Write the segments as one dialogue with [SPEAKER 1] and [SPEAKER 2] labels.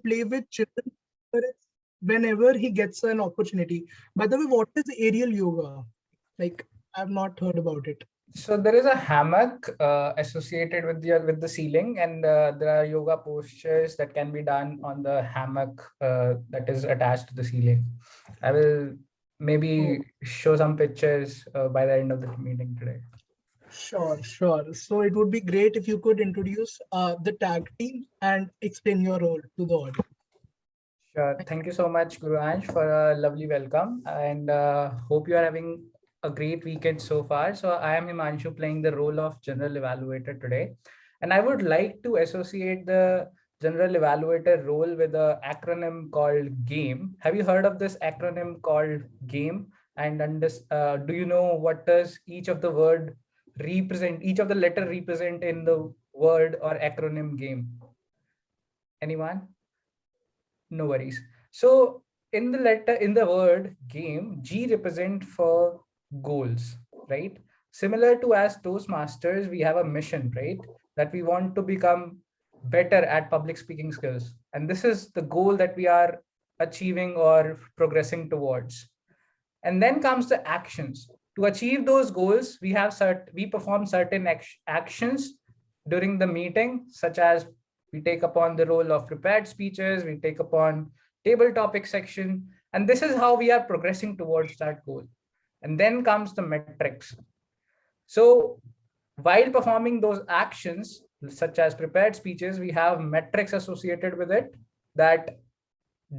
[SPEAKER 1] play with children whenever he gets an opportunity. By the way, what is aerial yoga? Like, I've not heard about it.
[SPEAKER 2] So there is a hammock associated with the ceiling, and there are yoga postures that can be done on the hammock that is attached to the ceiling. I will
[SPEAKER 1] Oh,
[SPEAKER 2] maybe show some pictures by the end of the meeting today.
[SPEAKER 1] sure, sure. So it would be great if you could introduce the tag team and explain your role to the audience.
[SPEAKER 2] Sure. Thank you so much, Guru Ansh, for a lovely welcome, and hope you are having a great weekend so far. So I am Himanshu, playing the role of General Evaluator today, and I would like to associate the General Evaluator role with an acronym called GAME. Have you heard of this acronym called GAME? And do you know what does each of the word represent? Each of the letter represent in the word or acronym GAME? Anyone? No worries. So in the word game, G represent for goals, right? Similar to as Toastmasters, we have a mission, right? That we want to become better at public speaking skills. And this is the goal that we are achieving or progressing towards. And then comes the actions. To achieve those goals, we perform certain actions during the meeting, such as we take upon the role of prepared speeches, we take upon table topic section, and this is how we are progressing towards that goal. And then comes the metrics. So while performing those actions, such as prepared speeches, we have metrics associated with it. That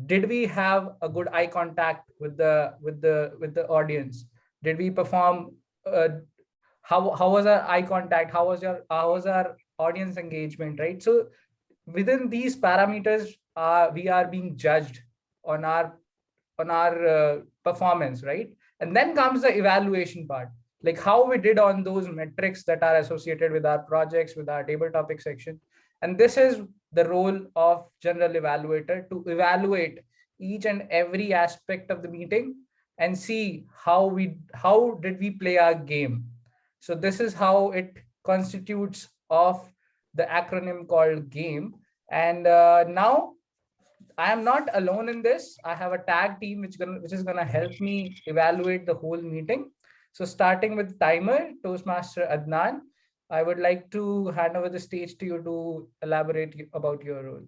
[SPEAKER 2] did we have a good eye contact with the audience? Did we perform? How was our eye contact? How was our audience engagement? Right. So within these parameters, we are being judged on our performance, right? And then comes the evaluation part, like how we did on those metrics that are associated with our projects, with our table topic section. And this is the role of general evaluator, to evaluate each and every aspect of the meeting and see how did we play our game. So this is how it constitutes of the acronym called game. And now I am not alone in this. I have a tag team which is gonna help me evaluate the whole meeting. So starting with timer, Toastmaster Adnan, I would like to hand over the stage to you to elaborate about your role.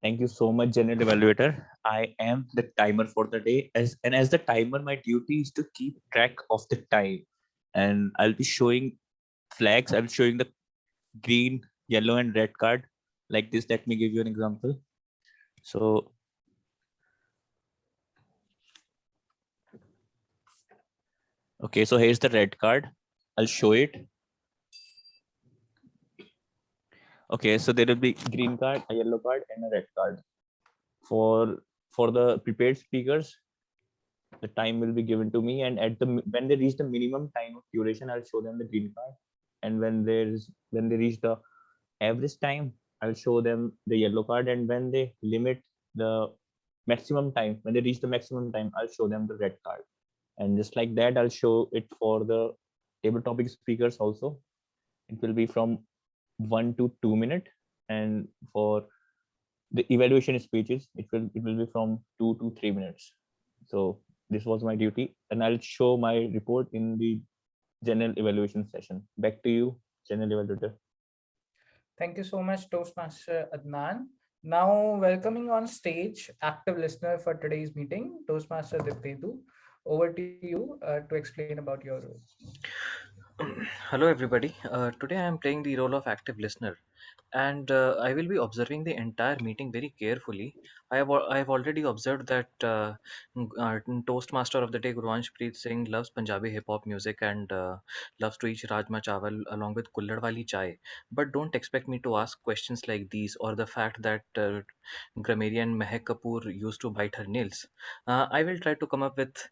[SPEAKER 3] Thank you so much, General Evaluator. I am the timer for the day, as the timer, my duty is to keep track of the time, and I'll be showing flags. I'll be showing the green, yellow, and red card like this. Let me give you an example. So, okay, so here's the red card. I'll show it. Okay, so there will be green card, a yellow card, and a red card. For the prepared speakers, the time will be given to me, and when they reach the minimum time of duration, I'll show them the green card. And when they reach the average time, I'll show them the yellow card. And when they limit the maximum time, when they reach the maximum time, I'll show them the red card. And just like that, I'll show it for the table topic speakers also. It will be from 1 to 2 minutes, and for the evaluation speeches, it will be from 2 to 3 minutes. So this was my duty, and I'll show my report in the general evaluation session. Back to you, general evaluator.
[SPEAKER 2] Thank you so much, Toastmaster Adnan. Now welcoming on stage active listener for today's meeting, Toastmaster Diptedu. Over to you to explain about your role.
[SPEAKER 4] Hello, everybody. Today I am playing the role of active listener, and I will be observing the entire meeting very carefully. I have already observed that Toastmaster of the day, Gurvansh Preet Singh, loves Punjabi hip hop music and loves to eat rajma chawal along with kullad wali chai. But don't expect me to ask questions like these or the fact that grammarian Mehak Kapoor used to bite her nails. I will try to come up with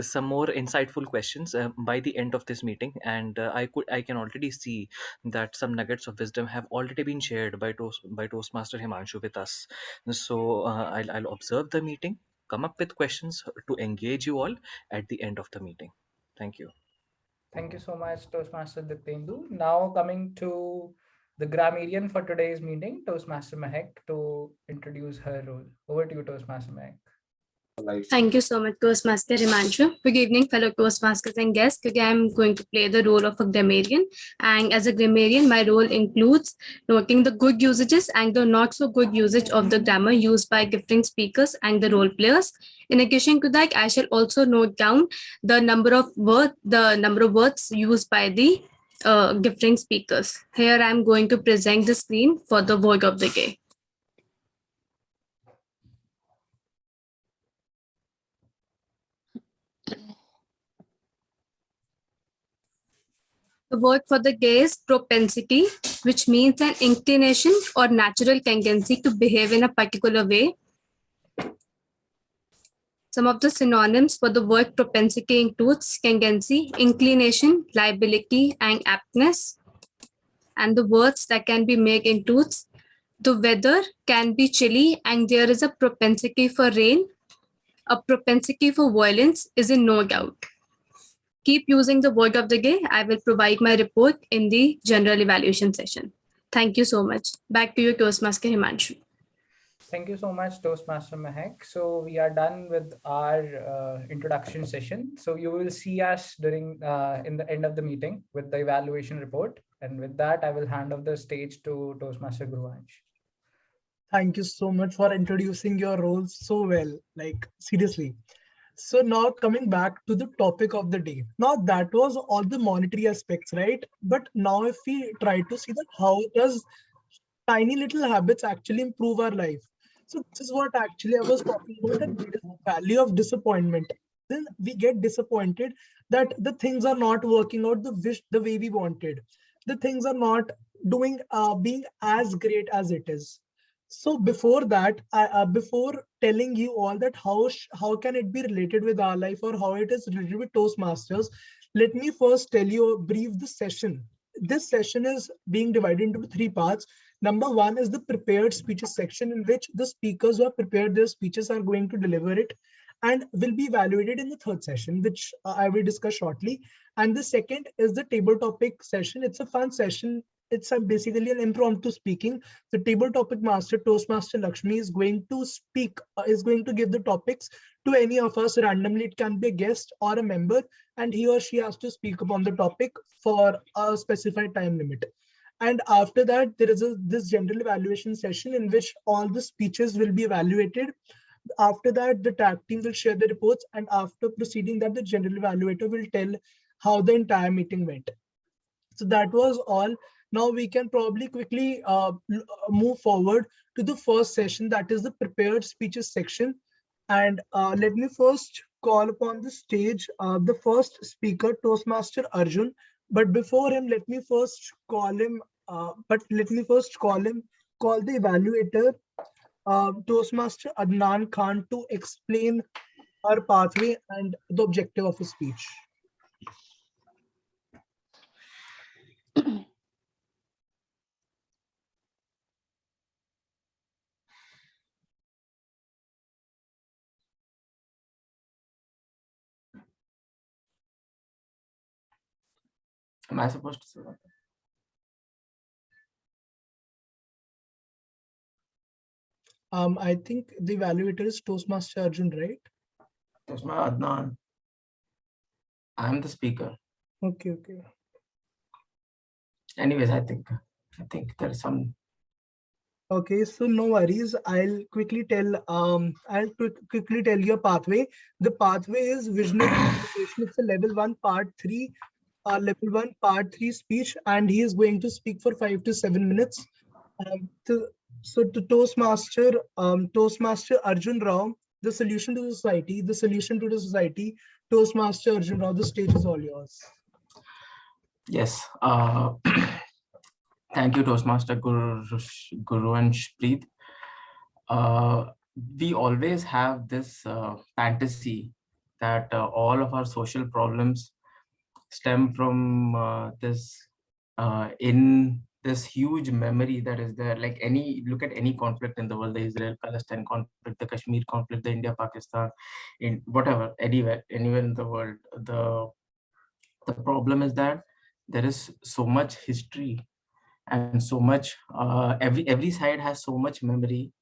[SPEAKER 4] some more insightful questions by the end of this meeting, and I can already see that some nuggets of wisdom have already been shared by Toastmaster Himanshu with us. So I'll observe the meeting, come up with questions to engage you all at the end of the meeting. Thank you.
[SPEAKER 2] Thank you so much, Toastmaster Diptendu. Now coming to the grammarian for today's meeting, Toastmaster Mehak, to introduce her role. Over to you, Toastmaster Mehak.
[SPEAKER 5] Thank you so much, Toastmaster Himanshu. Good evening, fellow Toastmasters and guests. Today I'm going to play the role of a grammarian. And as a grammarian, my role includes noting the good usages and the not so good usage of the grammar used by different speakers and the role players. In addition to that, I shall also note down the number of words used by the different speakers. Here I'm going to present the screen for the word of the day. The word for the day is propensity, which means an inclination or natural tendency to behave in a particular way. Some of the synonyms for the word propensity includes tendency, inclination, liability, and aptness. And the words that can be made includes the weather can be chilly and there is a propensity for rain. A propensity for violence is in no doubt. Keep using the word of the day. I will provide my report in the general evaluation session. Thank you so much. Back to you, Toastmaster Himanshu.
[SPEAKER 2] Thank you so much, Toastmaster Mehak. So we are done with our introduction session. So you will see us during in the end of the meeting with the evaluation report. And with that, I will hand off the stage to Toastmaster Guruvansh.
[SPEAKER 1] Thank you so much for introducing your roles so well, like seriously. So now coming back to the topic of the day. Now that was all the monetary aspects, right? But now if we try to see that how does tiny little habits actually improve our life? So this is what actually I was talking about, that there is a value of disappointment. Then we get disappointed that the things are not working out the way we wanted. The things are not being as great as it is. So before that, before telling you all that how can it be related with our life or how it is related with Toastmasters, let me first tell you brief the session. This session is being divided into three parts. Number one is the prepared speeches section, in which the speakers who have prepared their speeches are going to deliver it and will be evaluated in the third session, which I will discuss shortly. And the second is the table topic session. It's a fun session. It's basically an impromptu speaking. The table topic master, Toastmaster Lakshmi, is going to speak, is going to give the topics to any of us randomly. It can be a guest or a member, and he or she has to speak upon the topic for a specified time limit. And after that, there is this general evaluation session in which all the speeches will be evaluated. After that, the tag team will share the reports, and after proceeding that, the general evaluator will tell how the entire meeting went. So that was all. Now we can probably quickly move forward to the first session, that is the prepared speeches section. And let me first call upon the stage the first speaker, Toastmaster Arjun. But before him, let me first call him. Call the evaluator, Toastmaster Adnan Khan, to explain our pathway and the objective of his speech.
[SPEAKER 6] Am I supposed to say that?
[SPEAKER 1] I think the evaluator is Toastmaster Arjun, right?
[SPEAKER 6] Toastmaster Adnan. I'm the speaker.
[SPEAKER 1] Okay.
[SPEAKER 6] Anyways, I think there's some.
[SPEAKER 1] Okay, so no worries. I'll quickly tell your pathway. The pathway is visionary communication. It's a level 1 part 3 speech, and he is going to speak for 5 to 7 minutes. To Toastmaster Arjun Rao, the solution to the society, Toastmaster Arjun Rao, the stage is all yours.
[SPEAKER 6] Yes. Thank you, Toastmaster Guru and Shpreet. We always have this fantasy that all of our social problems stem from in this huge memory that is there. Like look at any conflict in the world, the Israel-Palestine conflict, the Kashmir conflict, the India-Pakistan, in whatever, anywhere in the world. The problem is that there is so much history and so much. Every side has so much memory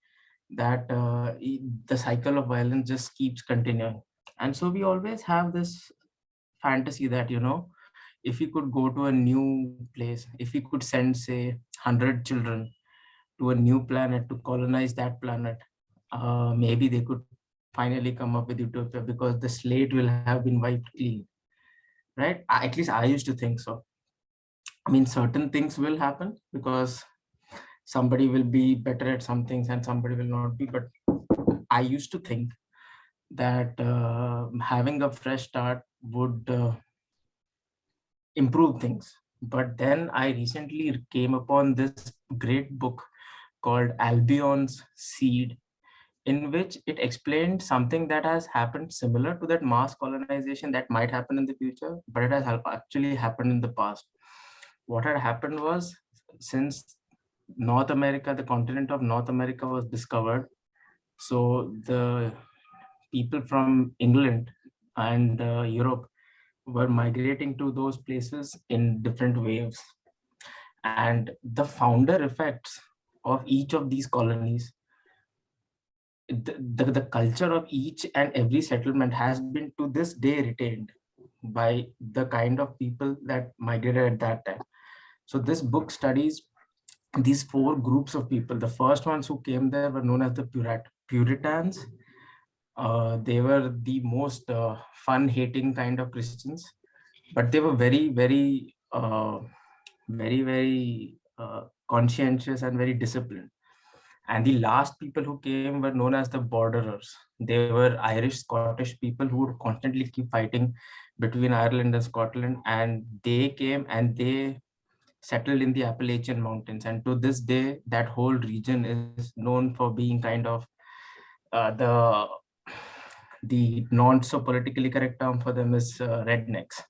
[SPEAKER 6] that the cycle of violence just keeps continuing. And so we always have this fantasy that, if we could go to a new place, if we could send, say, 100 children to a new planet to colonize that planet, maybe they could finally come up with utopia because the slate will have been wiped clean, right? At least I used to think so. I mean, certain things will happen because somebody will be better at some things and somebody will not be. But I used to think that having a fresh start would improve things. But then I recently came upon this great book called Albion's Seed, in which it explained something that has happened similar to that mass colonization that might happen in the future, but it has actually happened in the past. What had happened was, since North America, the continent of North America was discovered, so the people from England and Europe were migrating to those places in different waves. And the founder effects of each of these colonies, the culture of each and every settlement has been to this day retained by the kind of people that migrated at that time. So this book studies these four groups of people. The first ones who came there were known as the Puritans. They were the most fun-hating kind of Christians, but they were very conscientious and very disciplined. And the last people who came were known as the borderers. They were Irish, Scottish people who would constantly keep fighting between Ireland and Scotland. And they came and they settled in the Appalachian Mountains. And to this day, that whole region is known for being kind of uh, the the non so politically correct term for them is rednecks.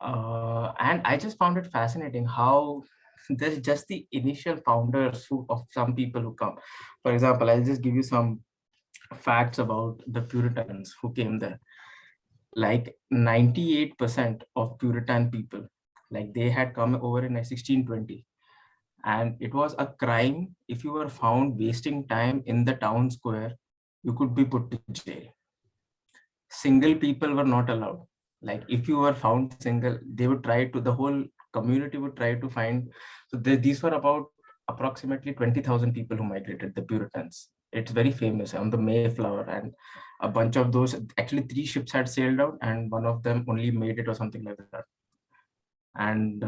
[SPEAKER 6] And I just found it fascinating how there's just the initial founders of some people who come. For example, I'll just give you some facts about the Puritans who came there. Like 98% of Puritan people, like they had come over in 1620. And it was a crime if you were found wasting time in the town square, you could be put to jail. Single people were not allowed. Like if you were found single, they would try to, the whole community would try to find. So these were about approximately 20,000 people who migrated, the Puritans. It's very famous on the Mayflower, and a bunch of those, actually 3 ships had sailed out and one of them only made it or something like that. And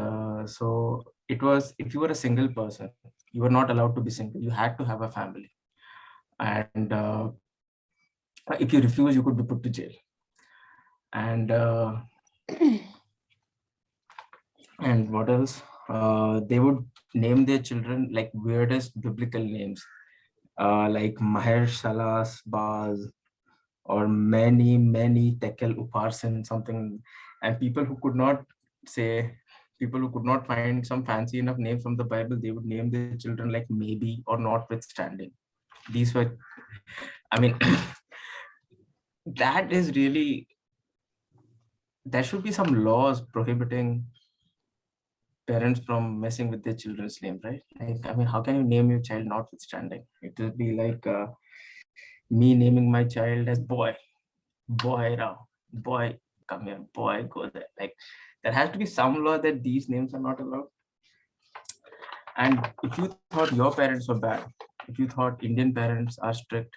[SPEAKER 6] so it was, if you were a single person, you were not allowed to be single, you had to have a family. And if you refuse, you could be put to jail. And and what else? They would name their children like weirdest biblical names, like Maher Shalas Baz, or many Tekel Uparsin, something. And people who could not find some fancy enough names from the Bible, they would name their children like maybe or notwithstanding. These were, I mean, that is really, there should be some laws prohibiting parents from messing with their children's name, right? Like, I mean, how can you name your child notwithstanding? It will be like me naming my child as boy Rao, boy, come here, boy, go there. Like, there has to be some law that these names are not allowed. And if you thought your parents were bad, if you thought Indian parents are strict,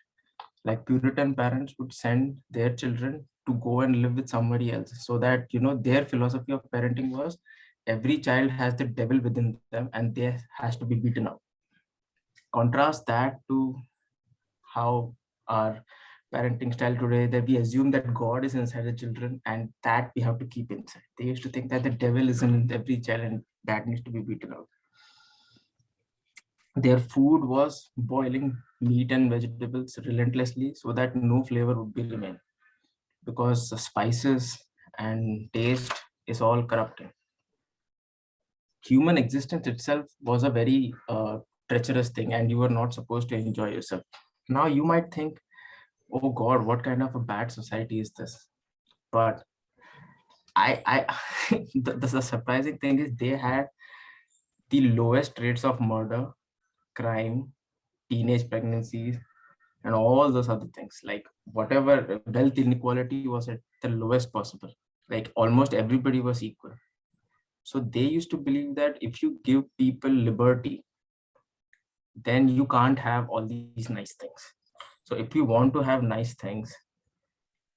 [SPEAKER 6] like Puritan parents would send their children to go and live with somebody else, so that, their philosophy of parenting was every child has the devil within them and they has to be beaten up. Contrast that to how our parenting style today, that we assume that God is inside the children and that we have to keep inside. They used to think that the devil is in every child and that needs to be beaten out. Their food was boiling meat and vegetables relentlessly so that no flavor would be remain, because the spices and taste is all corrupting. Human existence itself was a very treacherous thing, and you were not supposed to enjoy yourself. Now you might think, oh God, what kind of a bad society is this? But I the surprising thing is they had the lowest rates of murder, crime, teenage pregnancies, and all those other things. Like whatever wealth inequality was at the lowest possible. Like almost everybody was equal. So they used to believe that if you give people liberty, then you can't have all these nice things. So if you want to have nice things,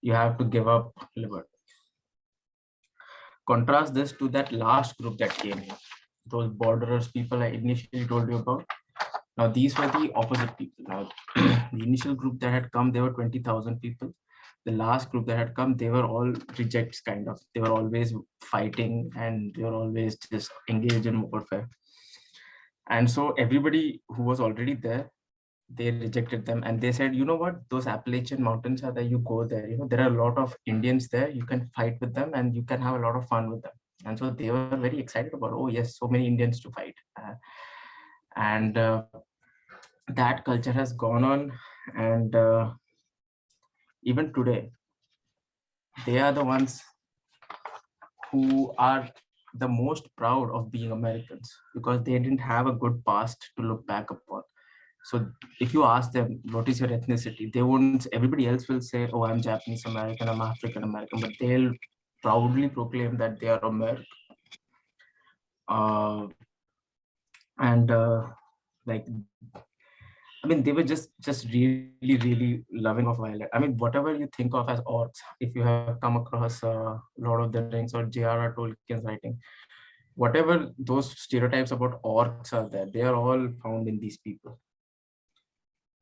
[SPEAKER 6] you have to give up liberty. Contrast this to that last group that came here, those borderers people I initially told you about. Now these were the opposite people. Now the initial group that had come, there were 20,000 people. The last group that had come, they were all rejects kind of. They were always fighting and they were always just engaged in warfare. And so everybody who was already there, they rejected them and they said, you know what, those Appalachian mountains are there, you go there, there are a lot of Indians there, you can fight with them and you can have a lot of fun with them. And so they were very excited about, oh yes, so many Indians to fight. And that culture has gone on, and even today they are the ones who are the most proud of being Americans, because they didn't have a good past to look back upon. So if you ask them, what is your ethnicity? They won't, everybody else will say, oh, I'm Japanese American, I'm African American, but they'll proudly proclaim that they are American. And like, I mean, they were just really, really loving of violence. I mean, whatever you think of as orcs, if you have come across Lord of the Rings or J.R.R. Tolkien's writing, whatever those stereotypes about orcs are there, they are all found in these people.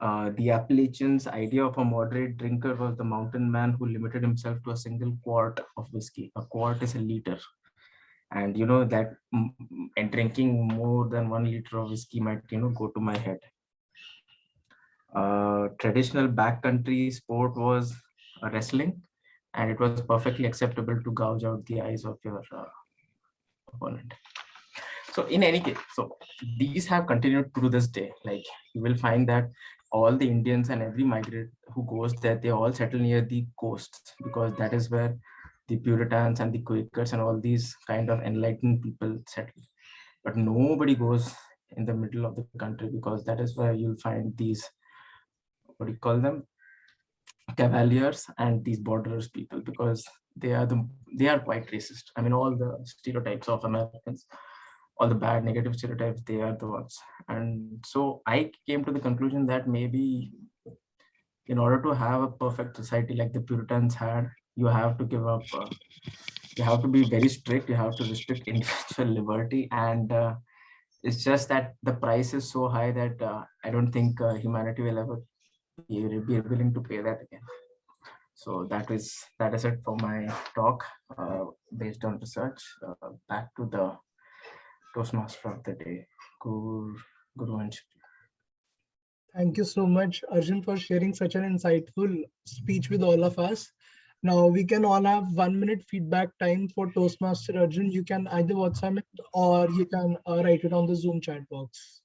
[SPEAKER 6] The Appalachians' idea of a moderate drinker was the mountain man who limited himself to a single quart of whiskey. A quart is a liter. And you know that and drinking more than 1 liter of whiskey might, go to my head. Traditional backcountry sport was wrestling, and it was perfectly acceptable to gouge out the eyes of your opponent. So in any case, so these have continued to this day. Like you will find that all the Indians and every migrant who goes there, they all settle near the coasts, because that is where the Puritans and the Quakers and all these kind of enlightened people settle. But nobody goes in the middle of the country, because that is where you'll find these, what do you call them, cavaliers and these borderers people, because they are quite racist. I mean, all the stereotypes of Americans, all the bad negative stereotypes, they are the ones. And so I came to the conclusion that maybe in order to have a perfect society like the Puritans had, you have to give up, you have to be very strict, you have to restrict individual liberty. And it's just that the price is so high that I don't think humanity will ever be willing to pay that again. So that is it for my talk based on research. Back to the Toastmaster of the day, Guru Ansh.
[SPEAKER 1] Thank you so much, Arjun, for sharing such an insightful speech with all of us. Now we can all have 1 minute feedback time for Toastmaster Arjun. You can either WhatsApp it or you can write it on the Zoom chat box.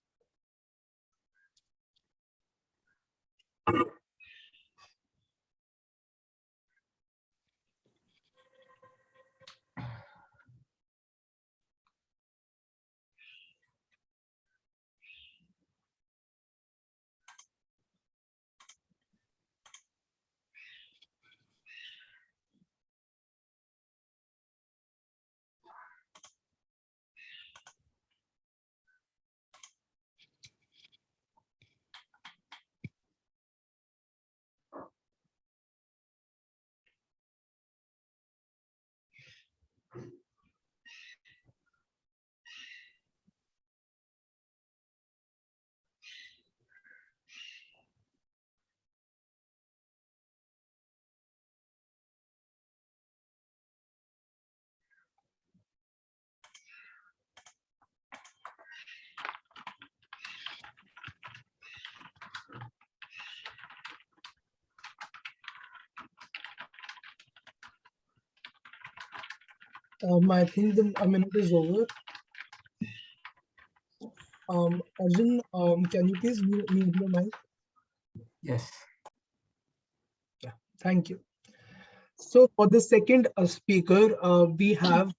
[SPEAKER 1] I think a minute is over. Arjun, can you please mute your mic?
[SPEAKER 6] Yes.
[SPEAKER 1] Yeah, thank you. So for the second speaker, we have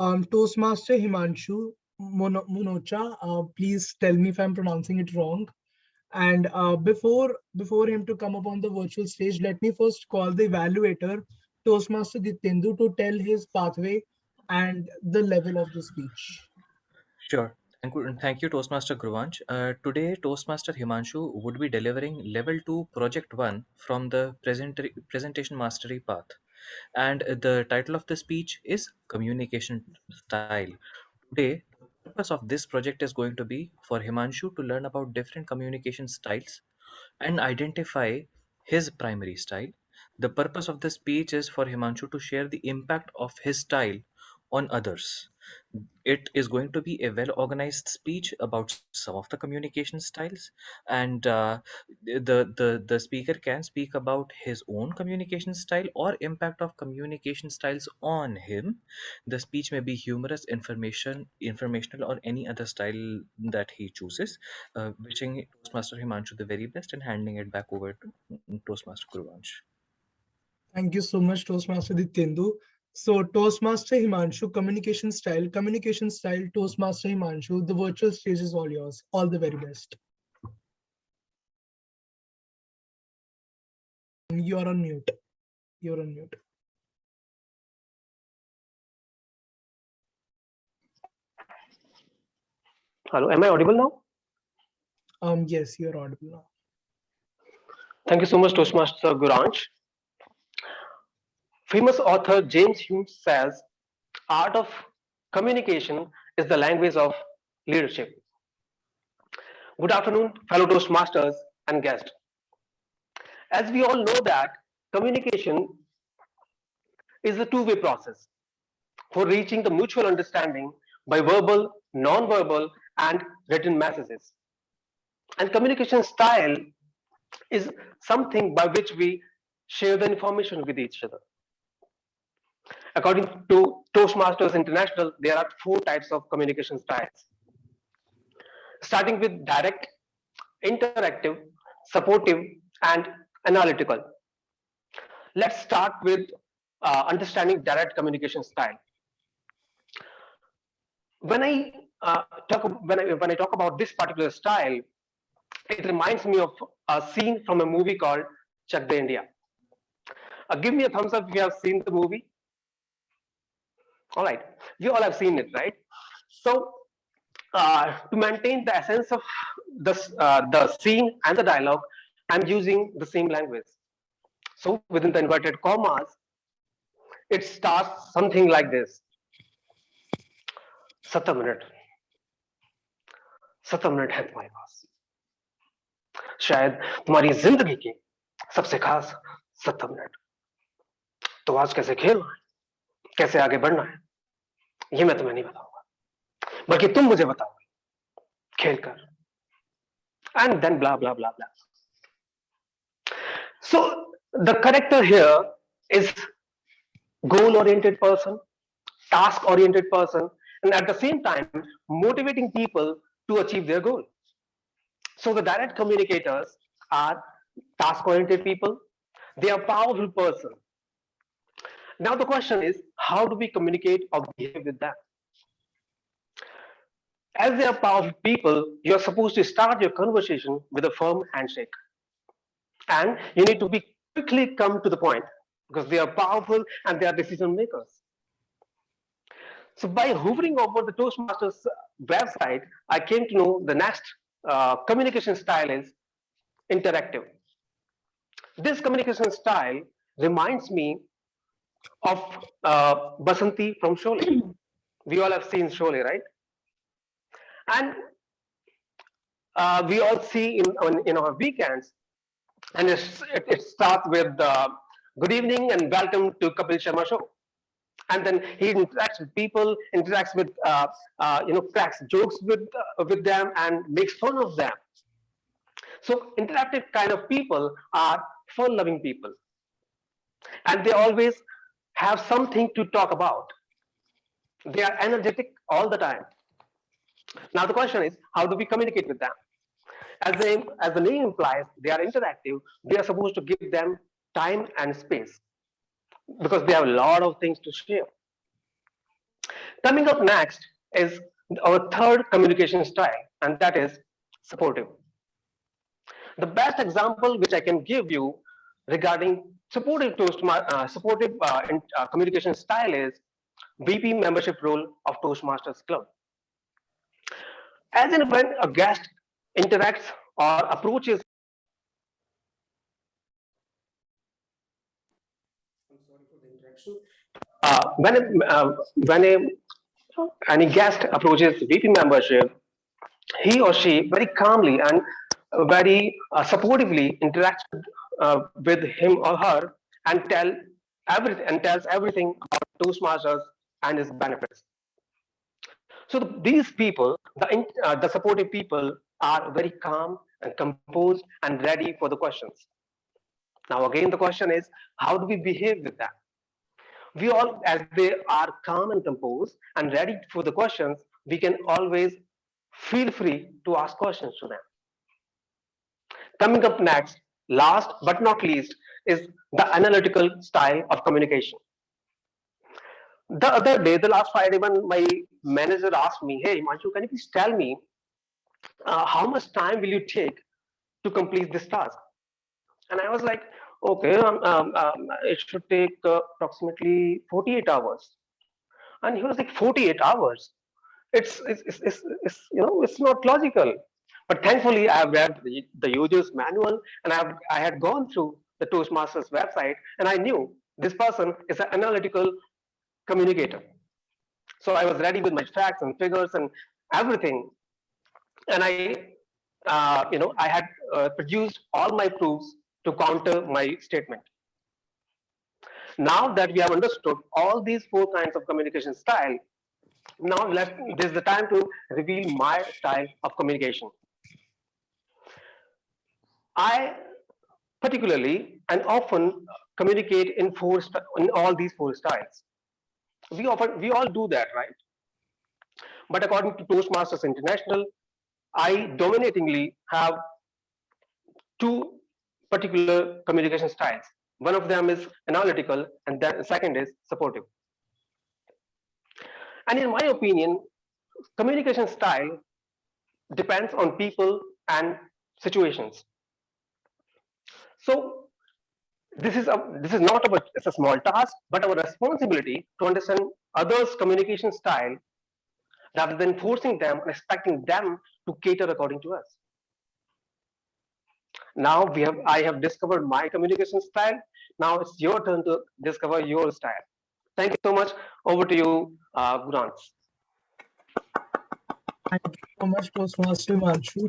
[SPEAKER 1] Toastmaster Himanshu. Monocha. Please tell me if I'm pronouncing it wrong. And before him to come up on the virtual stage, let me first call the evaluator, Toastmaster Ditendu, to tell his pathway and the level of the speech.
[SPEAKER 4] Sure. Thank you, Toastmaster Gruvanch. Today, Toastmaster Himanshu would be delivering Level 2 Project 1 from the Presentation Mastery Path. And the title of the speech is Communication Style. Today, the purpose of this project is going to be for Himanshu to learn about different communication styles and identify his primary style. The purpose of the speech is for Himanshu to share the impact of his style on others. It is going to be a well organized speech about some of the communication styles, and the speaker can speak about his own communication style or impact of communication styles on him. The speech may be humorous, informational, or any other style that he chooses. Wishing Toastmaster Himanshu the very best and handing it back over to Toastmaster Guruvansh.
[SPEAKER 1] Thank you so much, Toastmaster Ditendu. So, Toastmaster Himanshu, communication style, Toastmaster Himanshu, the virtual stage is all yours. All the very best. You are on mute. You're on mute.
[SPEAKER 7] Hello, am I audible now?
[SPEAKER 1] Yes, you're audible now.
[SPEAKER 7] Thank you so much, Toastmaster Guranch. Famous author James Hume says, art of communication is the language of leadership. Good afternoon, fellow Toastmasters and guests. As we all know that communication is a two-way process for reaching the mutual understanding by verbal, non-verbal, and written messages. And communication style is something by which we share the information with each other. According to Toastmasters International, there are four types of communication styles, starting with direct, interactive, supportive, and analytical. Let's start with understanding direct communication style. When I talk about this particular style, it reminds me of a scene from a movie called Chak De India. Give me a thumbs up if you have seen the movie. All right, you all have seen it, right? So, to maintain the essence of the scene and the dialogue, I'm using the same language. So, within the inverted commas, it starts something like this: 70 minute, 70 minute है तुम्हारे पास, शायद तुम्हारी जिंदगी की सबसे खास 70 minute. तो आज कैसे खेलना है, कैसे आगे बढ़ना है, ये मैं तुम्हें नहीं बताऊंगा, बल्कि तुम मुझे बताओगे खेलकर. And then blah blah blah blah. So the character here is goal oriented person, task oriented person, and at the same time motivating people to achieve their goal. So the direct communicators are task oriented people. They are powerful person. Now the question is, how do we communicate or behave with them? As they are powerful people, you are supposed to start your conversation with a firm handshake. And you need to be quickly come to the point because they are powerful and they are decision makers. So by hovering over the Toastmasters website, I came to know the next communication style is interactive. This communication style reminds me of Basanti from Sholay. We all have seen Sholay, right? And we all see in our weekends, and it starts with good evening and welcome to Kapil Sharma show. And then he interacts with people, interacts with cracks jokes with them and makes fun of them. So interactive kind of people are fun-loving people, and they always have something to talk about. They are energetic all the time. Now the question is, how do we communicate with them? As the name implies, they are interactive. We are supposed to give them time and space because they have a lot of things to share. Coming up next is our third communication style, and that is supportive. The best example which I can give you regarding supportive communication style is VP membership role of Toastmasters Club. As in when a guest interacts or approaches, I'm sorry for the interruption. When any guest approaches VP membership, he or she very calmly and very supportively interacts with him or her and tells everything about Toastmasters and its benefits. So these people, the supportive people, are very calm and composed and ready for the questions. Now again, the question is, how do we behave with that? We all, as they are calm and composed and ready for the questions, we can always feel free to ask questions to them. Coming up next, last but not least, is the analytical style of communication. The other day, the last Friday, when my manager asked me, "Hey, Manchu, can you please tell me how much time will you take to complete this task?" And I was like, "Okay, it should take approximately 48 hours." And he was like, 48 hours? It's not logical. But thankfully, I have read the user's manual, and I had gone through the Toastmasters website, and I knew this person is an analytical communicator. So I was ready with my facts and figures and everything, and I had produced all my proofs to counter my statement. Now that we have understood all these four kinds of communication style, now this is the time to reveal my style of communication. I particularly and often communicate in all these four styles. We all do that, right? But according to Toastmasters International, I dominatingly have two particular communication styles. One of them is analytical, and the second is supportive. And in my opinion, communication style depends on people and situations. So this is not about it's a small task, but our responsibility to understand others' communication style rather than forcing them and expecting them to cater according to us. Now I have discovered my communication style. Now it's your turn to discover your style. Thank you so much. Over to you, Gurans.
[SPEAKER 1] Thank you so much, Toastmaster Manshu.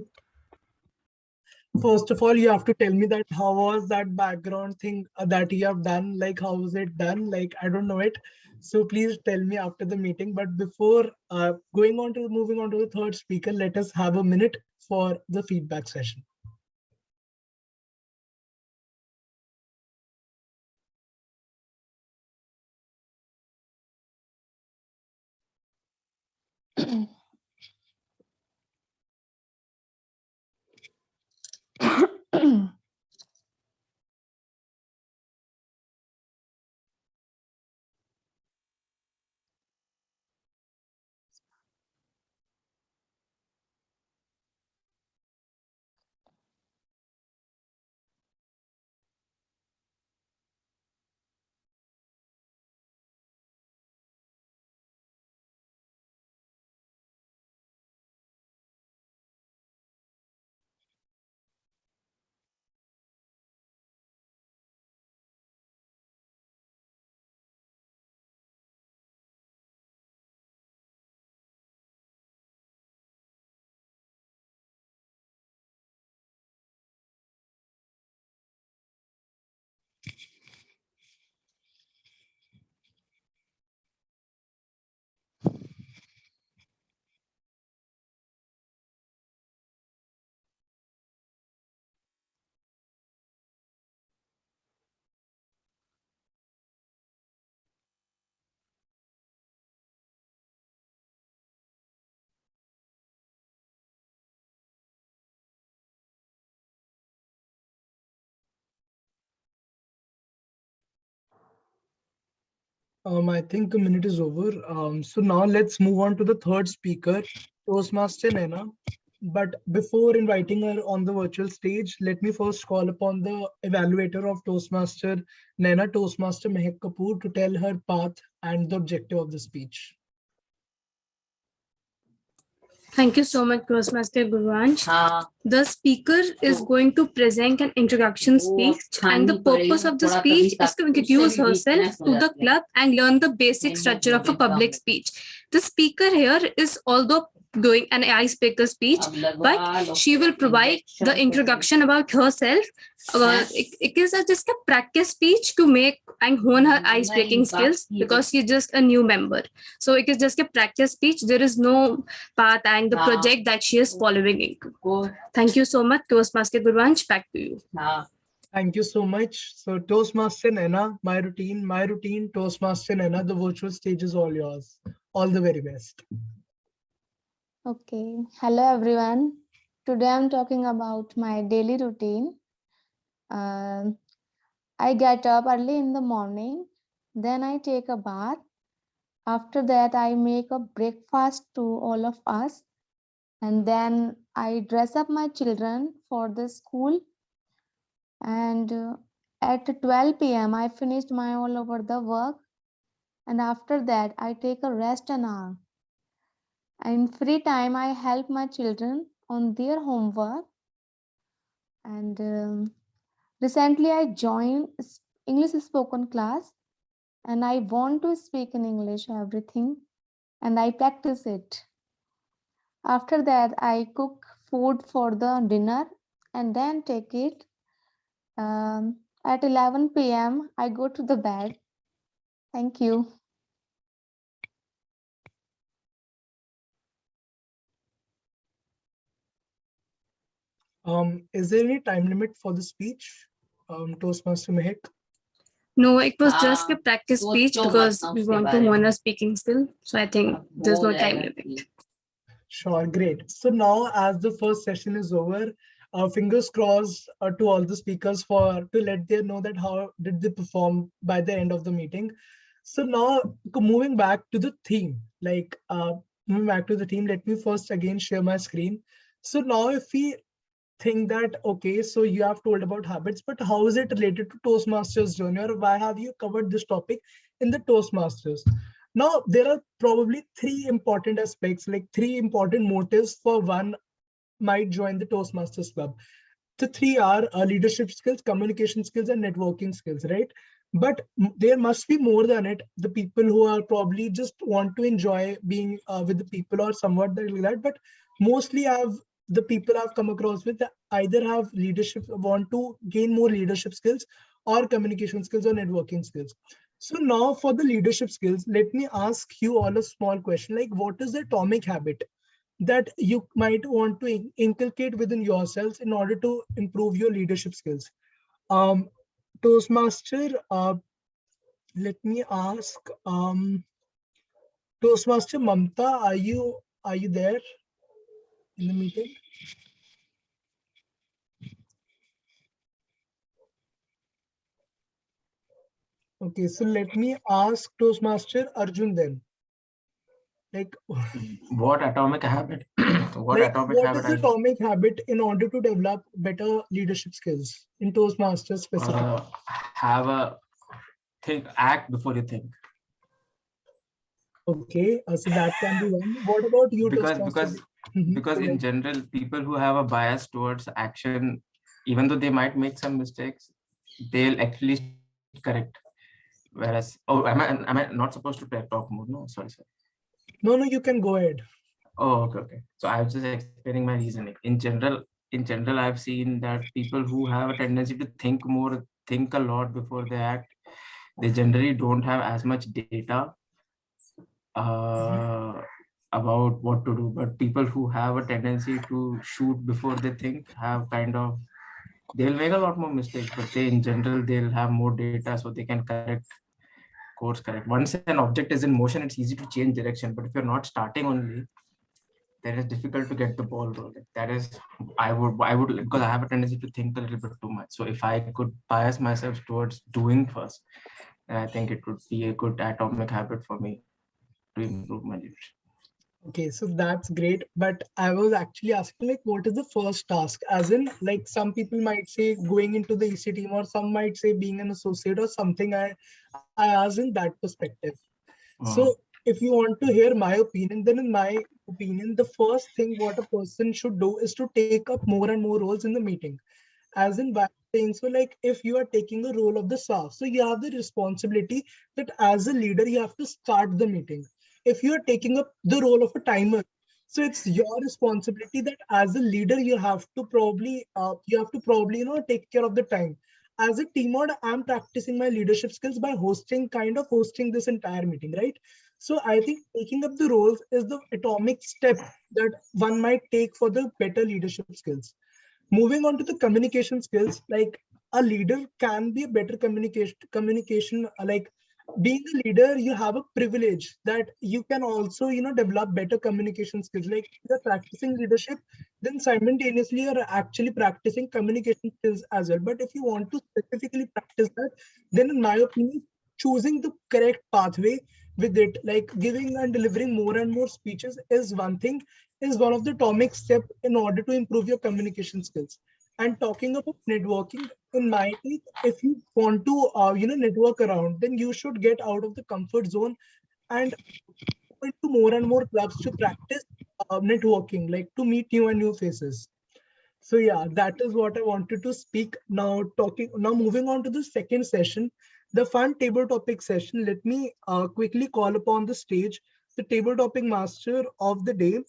[SPEAKER 1] First of all, you have to tell me that how was that background thing that you have done? Like, how was it done? Like, I don't know it. So please tell me after the meeting. But before moving on to the third speaker, let us have a minute for the feedback session. I think a minute is over. So now let's move on to the third speaker, Toastmaster Nena. But before inviting her on the virtual stage, let me first call upon the evaluator of Toastmaster Nena, Toastmaster Mehak Kapoor, to tell her path and the objective of the speech.
[SPEAKER 5] Thank you so much, Toastmaster Gurvansh. The speaker is going to present an introduction speech, and the purpose of the speech is to introduce herself to the club and learn the basic structure of a public speech. The speaker here is although doing an icebreaker speech, but she will provide the introduction about herself. It is just a practice speech to make and hone her ice breaking skills because she's just a new member. So it is just a practice speech. There is no path and the project that she is following into. Thank you so much, Toastmaster Gurvansh. Back to you.
[SPEAKER 1] Thank you so much. So Toastmaster Nena, my routine, Toastmaster Nena, the virtual stage is all yours. All the very best.
[SPEAKER 8] Okay, hello everyone. Today I'm talking about my daily routine. I get up early in the morning, then I take a bath. After that, I make a breakfast to all of us, and then I dress up my children for the school. And at 12 p.m., I finished my all over the work, and after that, I take a rest an hour. In free time, I help my children on their homework. And recently, I joined English spoken class, and I want to speak in English everything, and I practice it. After that, I cook food for the dinner and then take it. At 11 p.m., I go to the bed. Thank you.
[SPEAKER 1] Is there any time limit for the speech, Toastmaster Mehak?
[SPEAKER 5] No, it was just a practice speech because we want to hone our speaking skill. So I think there's no time limit.
[SPEAKER 1] Sure, great. So now, as the first session is over, fingers crossed to all the speakers to let them know that how did they perform by the end of the meeting. So now, moving back to the theme, let me first again share my screen. So now, if we think that, okay, so you have told about habits, but how is it related to Toastmasters journey, or why have you covered this topic in the Toastmasters? Now, there are probably three important aspects, like three important motives for one might join the Toastmasters club. The three are leadership skills, communication skills, and networking skills, right? But there must be more than it. The people who are probably just want to enjoy being with the people or somewhat like that, but mostly the people I've come across with either have leadership, want to gain more leadership skills or communication skills or networking skills. So now for the leadership skills, let me ask you all a small question, like what is the atomic habit that you might want to inculcate within yourselves in order to improve your leadership skills? Toastmaster, let me ask, Toastmaster Mamta, are you there in the meeting? Okay, so let me ask Toastmaster Arjun then. Like
[SPEAKER 6] what atomic habit? What
[SPEAKER 1] like
[SPEAKER 6] atomic
[SPEAKER 1] what
[SPEAKER 6] habit?
[SPEAKER 1] is the atomic habit in order to develop better leadership skills in Toastmasters specifically?
[SPEAKER 6] Have a act before you think.
[SPEAKER 1] Okay, so that can be one. What about you, Toastmaster?
[SPEAKER 6] Because in general, people who have a bias towards action, even though they might make some mistakes, they'll actually correct. Whereas, am I not supposed to talk more? No, sorry.
[SPEAKER 1] No, you can go ahead.
[SPEAKER 6] Oh, okay. So I was just explaining my reasoning. In general, I've seen that people who have a tendency to think a lot before they act, they generally don't have as much data about what to do. But people who have a tendency to shoot before they think they'll make a lot more mistakes, but in general they'll have more data, so they can course correct. Once an object is in motion, it's easy to change direction, but if you're not starting only, then it's difficult to get the ball rolling. That is, I would because I have a tendency to think a little bit too much. So if I could bias myself towards doing first, And I think it would be a good atomic habit for me to improve my leadership.
[SPEAKER 1] Okay, so that's great. But I was actually asking, like, what is the first task? As in, like, some people might say going into the EC team, or some might say being an associate or something. I asked in that perspective. So if you want to hear my opinion, then in my opinion, the first thing what a person should do is to take up more and more roles in the meeting. As in by saying so, like if you are taking the role of the staff, so you have the responsibility that as a leader, you have to start the meeting. If you are taking up the role of a timer, so it's your responsibility that as a leader, you have to probably, take care of the time. As a team leader, I'm practicing my leadership skills by hosting this entire meeting, right? So I think taking up the roles is the atomic step that one might take for the better leadership skills. Moving on to the communication skills, like a leader can be a better communication, like being a leader, you have a privilege that you can also, develop better communication skills. Like if you're practicing leadership, then simultaneously you're actually practicing communication skills as well. But if you want to specifically practice that, then in my opinion, choosing the correct pathway with it, like giving and delivering more and more speeches is one of the atomic steps in order to improve your communication skills. And talking about networking, in my take, if you want to, network around, then you should get out of the comfort zone and go into more and more clubs to practice networking, like to meet new and new faces. So yeah, that is what I wanted to speak. Now moving on to the second session, the fun table topic session. Let me quickly call upon the stage the table topic master of the day,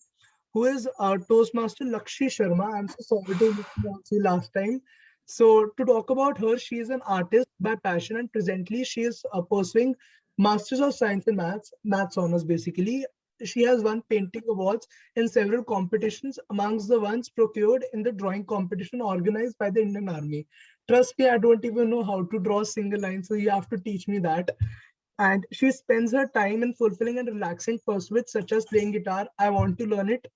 [SPEAKER 1] who is Toastmaster Lakshmi Sharma. I'm so sorry to mispronounce you last time. So to talk about her, she is an artist by passion, and presently she is pursuing Masters of Science in Maths honors basically. She has won painting awards in several competitions, amongst the ones procured in the drawing competition organized by the Indian Army. Trust me, I don't even know how to draw a single line, so you have to teach me that. And she spends her time in fulfilling and relaxing pursuits such as playing guitar. I want to learn it.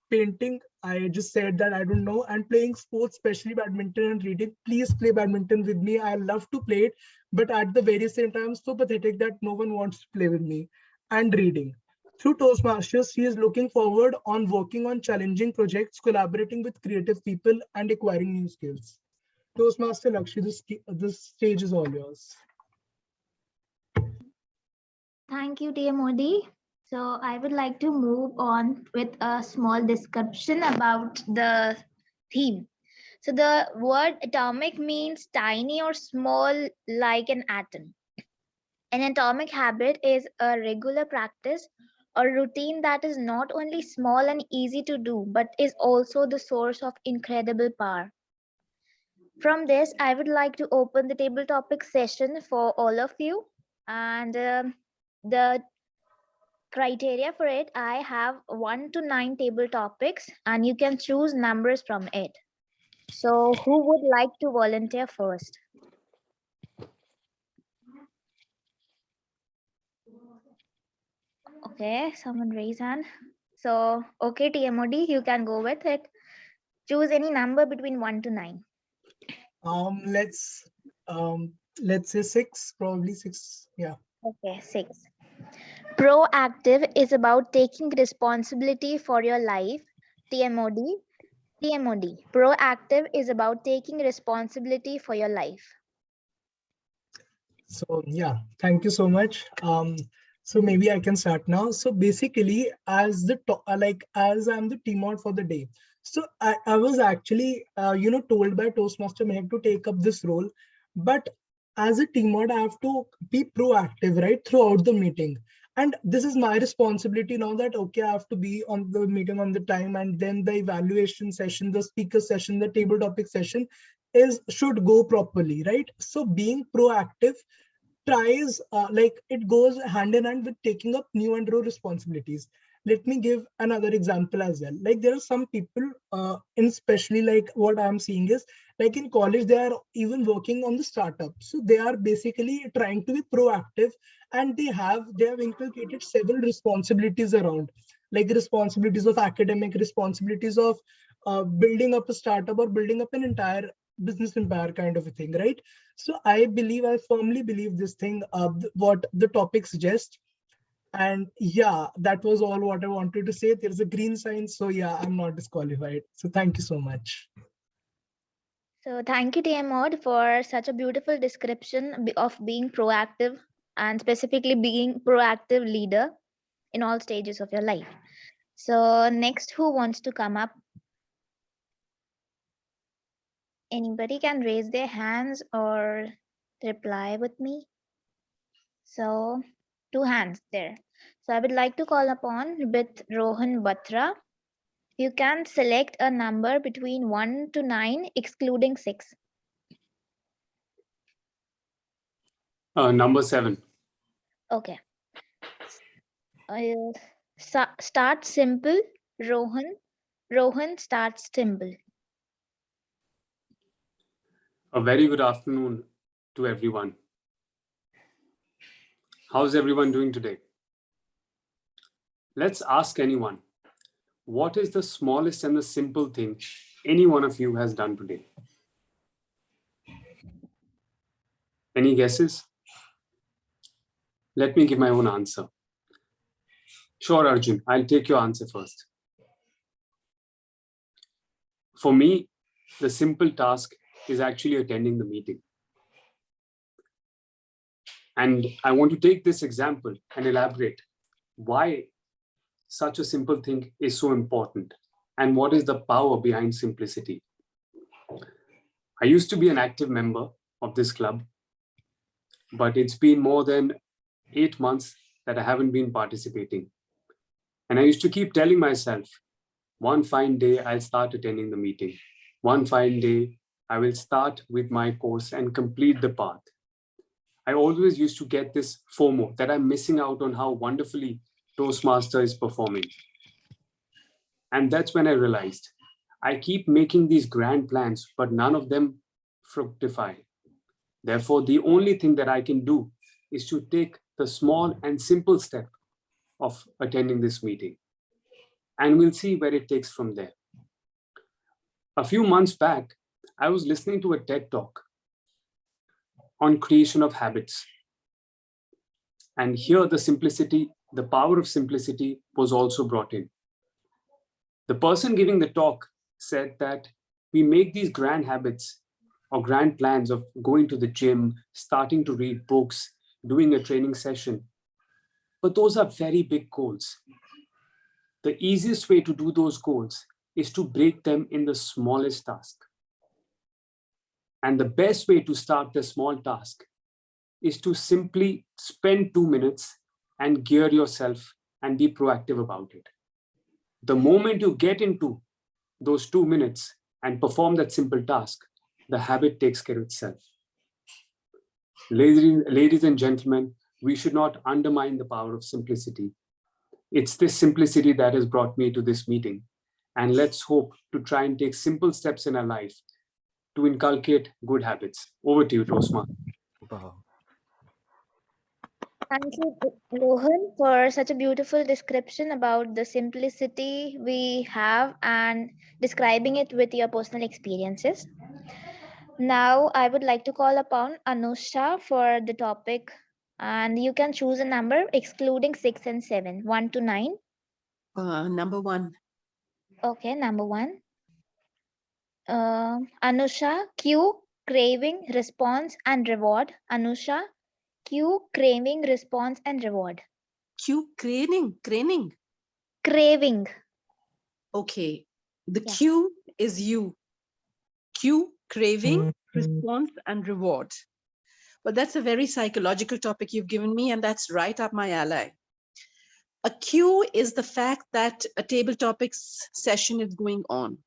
[SPEAKER 1] Painting, I just said that I don't know. And playing sports, especially badminton and reading. Please play badminton with me. I love to play it, but at the very same time, I'm so pathetic that no one wants to play with me. And reading. Through Toastmasters, she is looking forward on working on challenging projects, collaborating with creative people, and acquiring new skills. Toastmaster Lakshmi, this stage is all yours.
[SPEAKER 9] Thank you, dear Modi. So I would like to move on with a small description about the theme. So the word atomic means tiny or small like an atom. An atomic habit is a regular practice or routine that is not only small and easy to do, but is also the source of incredible power. From this, I would like to open the table topic session for all of you. And the criteria for it, I have 1 to 9 table topics, and you can choose numbers from it. So who would like to volunteer first? Okay, someone raise hand. So, okay, TMOD, you can go with it. Choose any number between 1 to 9.
[SPEAKER 1] Um, let's let's say six, probably six. Yeah.
[SPEAKER 9] Okay, 6. Proactive is about taking responsibility for your life. TMOD. TMOD. Proactive is about taking responsibility for your life.
[SPEAKER 1] So yeah, thank you so much. So maybe I can start now. So basically, as I'm the team out for the day, so I was actually told by Toastmaster Mehak to take up this role, but as a team out, I have to be proactive right throughout the meeting. And this is my responsibility now that okay, I have to be on the meeting on the time, and then the evaluation session, the speaker session, the table topic session is should go properly, right? So being proactive tries like it goes hand in hand with taking up new and raw responsibilities. Let me give another example as well. Like there are some people in especially like what I'm seeing is like in college they are even working on the startup, so they are basically trying to be proactive, and they have inculcated several responsibilities around, like responsibilities of academic responsibilities of building up a startup or building up an entire business empire kind of a thing, right? So I firmly believe this thing, what the topic suggests. And yeah, that was all what I wanted to say. There's a green sign, so yeah, I'm not disqualified. So thank you so much.
[SPEAKER 9] So thank you, TM Mod, for such a beautiful description of being proactive and specifically being proactive leader in all stages of your life. So next, who wants to come up? Anybody can raise their hands or reply with me. So 2 hands there. So I would like to call upon with Rohan Batra. You can select a number between 1 to 9, excluding 6.
[SPEAKER 10] Number 7.
[SPEAKER 9] Okay. Start simple, Rohan. Rohan starts simple.
[SPEAKER 10] A very good afternoon to everyone. How's everyone doing today? Let's ask anyone, what is the smallest and the simple thing any one of you has done today? Any guesses? Let me give my own answer. Sure, Arjun, I'll take your answer first. For me, the simple task is actually attending the meeting. And I want to take this example and elaborate why such a simple thing is so important and what is the power behind simplicity. I used to be an active member of this club, but it's been more than 8 months that I haven't been participating. And I used to keep telling myself, one fine day I'll start attending the meeting. One fine day I will start with my course and complete the path. I always used to get this FOMO that I'm missing out on how wonderfully Toastmaster is performing. And that's when I realized I keep making these grand plans, but none of them fructify. Therefore, the only thing that I can do is to take the small and simple step of attending this meeting. And we'll see where it takes from there. A few months back, I was listening to a TED talk on creation of habits. And here the power of simplicity was also brought in. The person giving the talk said that we make these grand habits or grand plans of going to the gym, starting to read books, doing a training session. But those are very big goals. The easiest way to do those goals is to break them in the smallest task. And the best way to start the small task is to simply spend 2 minutes and gear yourself and be proactive about it. The moment you get into those 2 minutes and perform that simple task, the habit takes care of itself. Ladies and gentlemen, we should not undermine the power of simplicity. It's this simplicity that has brought me to this meeting. And let's hope to try and take simple steps in our life to inculcate good habits. Over to you, Toastmaster.
[SPEAKER 4] Wow.
[SPEAKER 9] Thank you, Rohan, for such a beautiful description about the simplicity we have and describing it with your personal experiences. Now, I would like to call upon Anusha for the topic, and you can choose a number excluding 6 and 7, 1 to 9.
[SPEAKER 11] Number 1.
[SPEAKER 9] Okay, number 1. Anusha, cue, craving, response, and reward. Anusha, cue, craving, response, and reward.
[SPEAKER 11] Q, craning.
[SPEAKER 9] Craving.
[SPEAKER 11] Okay. The
[SPEAKER 9] Yeah.
[SPEAKER 11] Q is you. Q, craving, response, and reward. But that's a very psychological topic you've given me, and that's right up my alley. A Q is the fact that a table topics session is going on.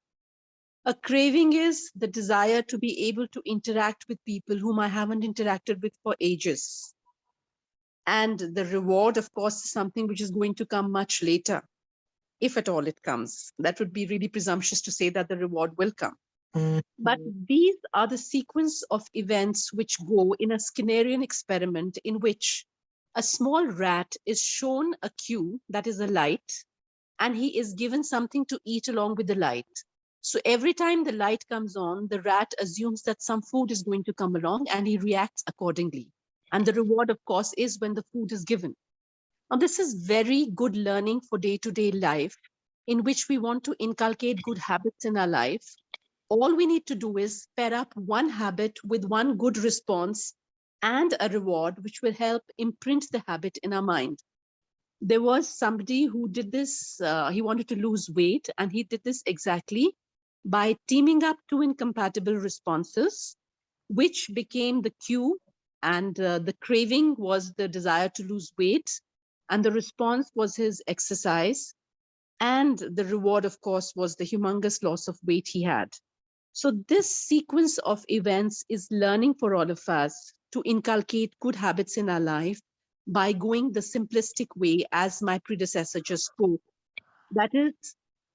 [SPEAKER 11] A craving is the desire to be able to interact with people whom I haven't interacted with for ages. And the reward, of course, is something which is going to come much later, if at all it comes. That would be really presumptuous to say that the reward will come. But these are the sequence of events which go in a Skinnerian experiment in which a small rat is shown a cue, that is a light, and he is given something to eat along with the light. So every time the light comes on, the rat assumes that some food is going to come along and he reacts accordingly. And the reward, of course, is when the food is given. Now, this is very good learning for day-to-day life in which we want to inculcate good habits in our life. All we need to do is pair up one habit with one good response and a reward, which will help imprint the habit in our mind. There was somebody who did this, he wanted to lose weight, and he did this exactly by teaming up two incompatible responses, which became the cue, and the craving was the desire to lose weight, and the response was his exercise, and the reward, of course, was the humongous loss of weight he had. So this sequence of events is learning for all of us to inculcate good habits in our life by going the simplistic way, as my predecessor just spoke. That is,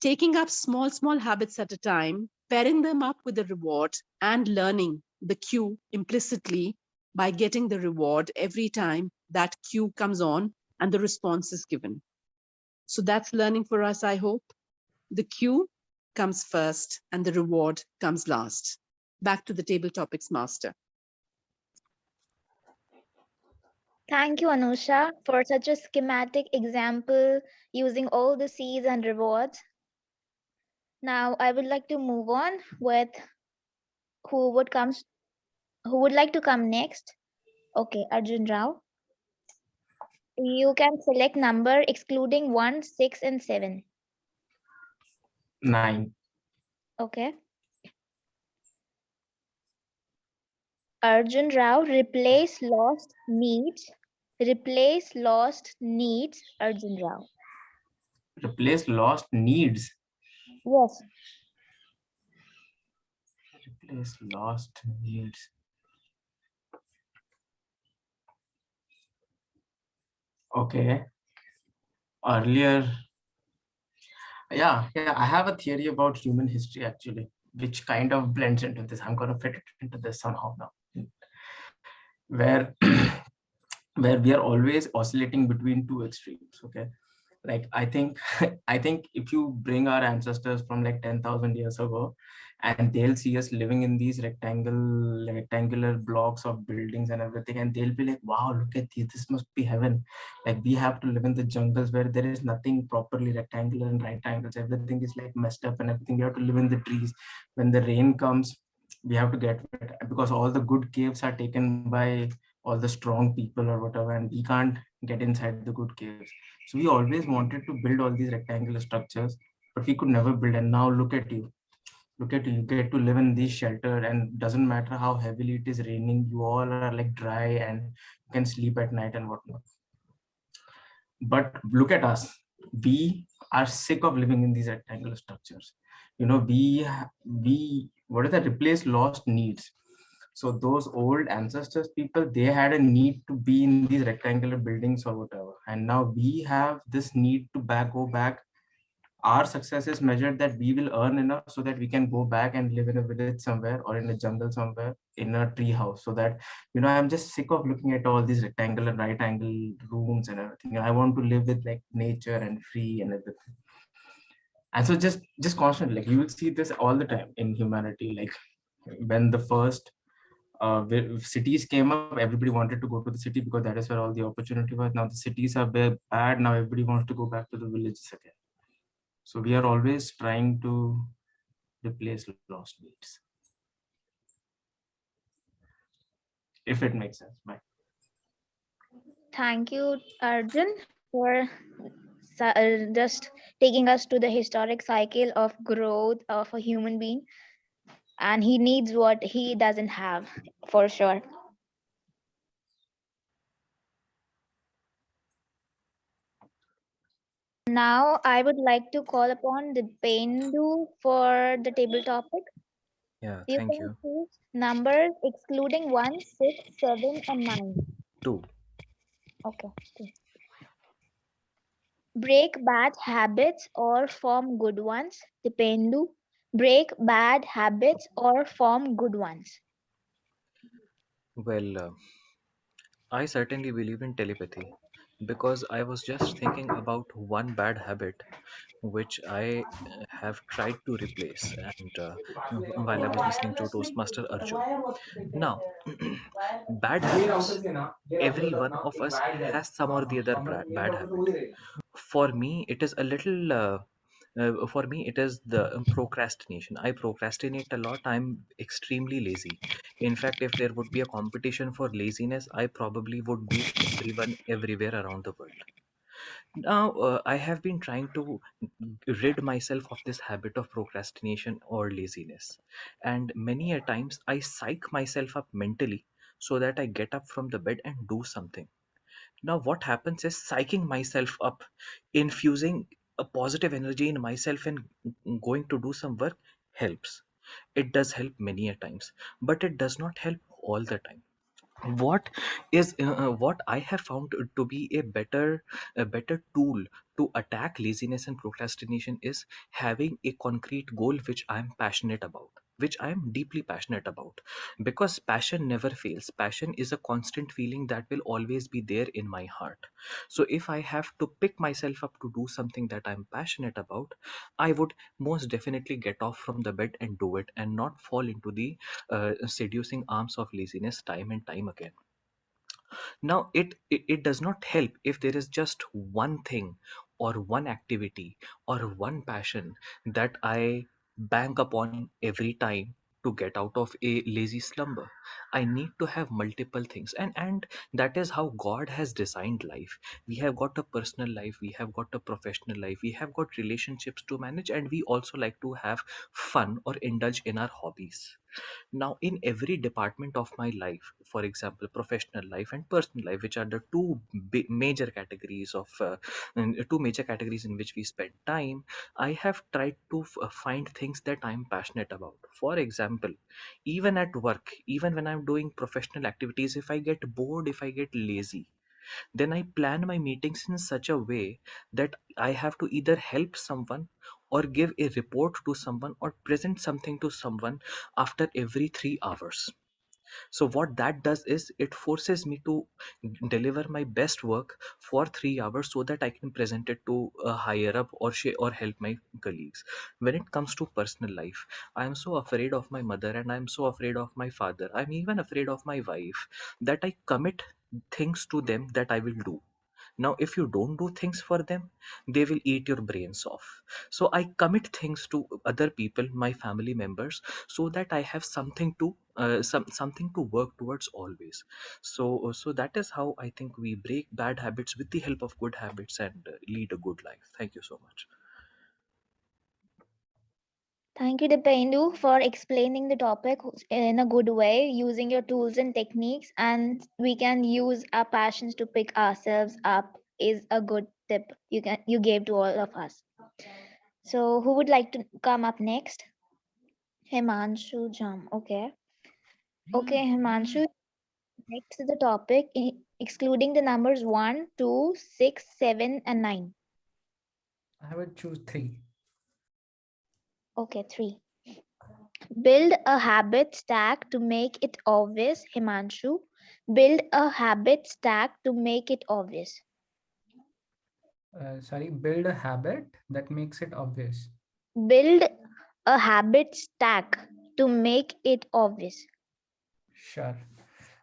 [SPEAKER 11] taking up small habits at a time, pairing them up with a reward, and learning the cue implicitly by getting the reward every time that cue comes on and the response is given. So that's learning for us, I hope. The cue comes first and the reward comes last. Back to the table topics master.
[SPEAKER 9] Thank you, Anusha, for such a schematic example using all the C's and rewards. Now, I would like to move on with who would like to come next. Okay, Arjun Rao. You can select number excluding 1, 6, and 7.
[SPEAKER 6] 9.
[SPEAKER 9] Okay. Arjun Rao, replace lost needs. Replace lost needs, Arjun Rao.
[SPEAKER 6] Replace lost needs.
[SPEAKER 9] Yes.
[SPEAKER 6] Replace lost needs. Okay. Earlier, yeah, I have a theory about human history actually, which kind of blends into this. I'm going to fit it into this somehow now, where where we are always oscillating between two extremes. Okay, like I think I think if you bring our ancestors from like 10,000 years ago, and they'll see us living in these rectangular blocks of buildings and everything, and they'll be like, wow, look at this must be heaven. Like we have to live in the jungles where there is nothing properly rectangular and right angles, everything is like messed up and everything. We have to live in the trees. When the rain comes, we have to get wet because all the good caves are taken by all the strong people or whatever, and we can't get inside the good caves. So we always wanted to build all these rectangular structures, but we could never build. And now look at you. Look at you. You get to live in this shelter, and doesn't matter how heavily it is raining, you all are like dry and you can sleep at night and whatnot. But look at us. We are sick of living in these rectangular structures. You know, we what is that? Replace lost needs. So those old ancestors people, they had a need to be in these rectangular buildings or whatever, and now we have this need to go back. Our success is measured that we will earn enough so that we can go back and live in a village somewhere or in a jungle somewhere in a tree house. So that, you know, I'm just sick of looking at all these rectangular right angle rooms and everything. I want to live with like nature and free and everything. And so just constantly, like you will see this all the time in humanity. Like when the first cities came up, everybody wanted to go to the city because that is where all the opportunity was. Now the cities are bad. Now everybody wants to go back to the villages again. So we are always trying to replace lost needs. If it makes sense. Bye.
[SPEAKER 9] Thank you, Arjun, for just taking us to the historic cycle of growth of a human being. And he needs what he doesn't have, for sure. Now, I would like to call upon the Pendu for the table topic.
[SPEAKER 4] Yeah,
[SPEAKER 9] You
[SPEAKER 4] thank
[SPEAKER 9] can
[SPEAKER 4] you.
[SPEAKER 9] choose numbers excluding 1, 6, 7, and 9.
[SPEAKER 4] 2.
[SPEAKER 9] Okay. Break bad habits or form good ones. Dependu. Break bad habits or form good ones.
[SPEAKER 4] Well, I certainly believe in telepathy. because I was just thinking about one bad habit which I have tried to replace, and while I was listening to Toastmaster Arjun. Now, bad habits, every one of us has some or the other bad habit. For me, it is a little. For me, it is the procrastination. I procrastinate a lot. I'm extremely lazy. In fact, if there would be a competition for laziness, I probably would beat everyone everywhere around the world. Now, I have been trying to rid myself of this habit of procrastination or laziness. And many a times I psych myself up mentally so that I get up from the bed and do something. Now, what happens is psyching myself up, infusing a positive energy in myself and going to do some work helps. It does help many a times, but it does not help all the time. What I have found to be a better tool to attack laziness and procrastination is having a concrete goal which I am passionate about, which I am deeply passionate about, because passion never fails. Passion is a constant feeling that will always be there in my heart. So if I have to pick myself up to do something that I'm passionate about, I would most definitely get off from the bed and do it, and not fall into the seducing arms of laziness time and time again. Now, it does not help if there is just one thing or one activity or one passion that I bank upon every time to get out of a lazy slumber. I need to have multiple things, and that is how God has designed life. We have got a personal life, we have got a professional life, we have got relationships to manage, and we also like to have fun or indulge in our hobbies. Now, in every department of my life, for example, professional life and personal life, which are the major categories of two major categories in which we spend time, I have tried to find things that I'm passionate about. For example, even at work, even when I'm doing professional activities, if I get bored, if I get lazy, then I plan my meetings in such a way that I have to either help someone or give a report to someone or present something to someone after every 3 hours. So what that does is it forces me to deliver my best work for 3 hours so that I can present it to a higher up or or help my colleagues. When it comes to personal life, I am so afraid of my mother and I am so afraid of my father. I'm even afraid of my wife that I commit things to them that I will do. Now, if you don't do things for them, they will eat your brains off. So I commit things to other people, my family members, so that I have something to something to work towards always. So that is how I think we break bad habits with the help of good habits and lead a good life. Thank you so much.
[SPEAKER 9] Thank you, Dipendu, for explaining the topic in a good way, using your tools and techniques, and we can use our passions to pick ourselves up is a good tip you gave to all of us. So, who would like to come up next? Himanshu Jam. Okay. Okay, Himanshu, next to the topic, excluding the numbers 1, 2, 6, 7, and 9.
[SPEAKER 2] I would choose 3.
[SPEAKER 9] Okay, 3. Build a habit stack to make it obvious, Himanshu. Build a habit stack to make it obvious.
[SPEAKER 2] Sorry, build a habit that makes it obvious.
[SPEAKER 9] Build a habit stack to make it obvious.
[SPEAKER 2] Sure.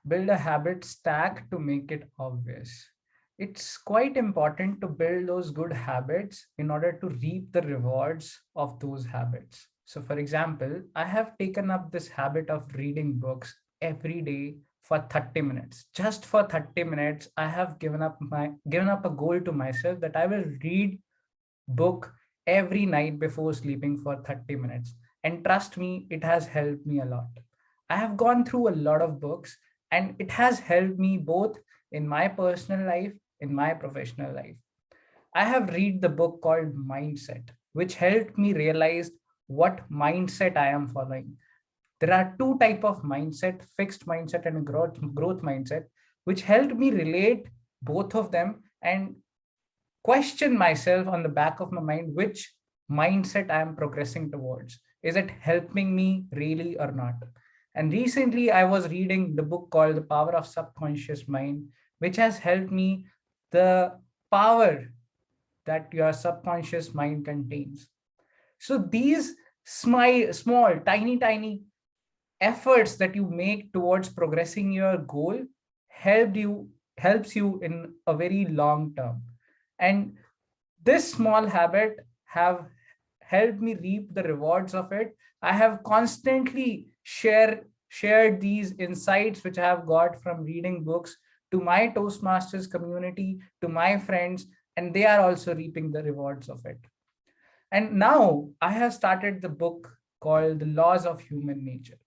[SPEAKER 2] Build a habit stack to make it obvious. It's quite important to build those good habits in order to reap the rewards of those habits. So, for example, I have taken up this habit of reading books every day for 30 minutes. Just for 30 minutes, I have given up a goal to myself that I will read book every night before sleeping for 30 minutes. And trust me, it has helped me a lot. I have gone through a lot of books and it has helped me both in my personal life, in my professional life. I have read the book called Mindset, which helped me realize what mindset I am following. There are two type of mindset, fixed mindset and growth mindset, which helped me relate both of them and question myself on the back of my mind which mindset I am progressing towards. Is it helping me really or not? And recently I was reading the book called The Power of Subconscious Mind, which has helped me the power that your subconscious mind contains. So these small, tiny efforts that you make towards progressing your goal helps you in a very long term. And this small habit have helped me reap the rewards of it. I have constantly shared these insights which I have got from reading books to my Toastmasters community, to my friends, and they are also reaping the rewards of it. And now I have started the book called The Laws of Human Nature.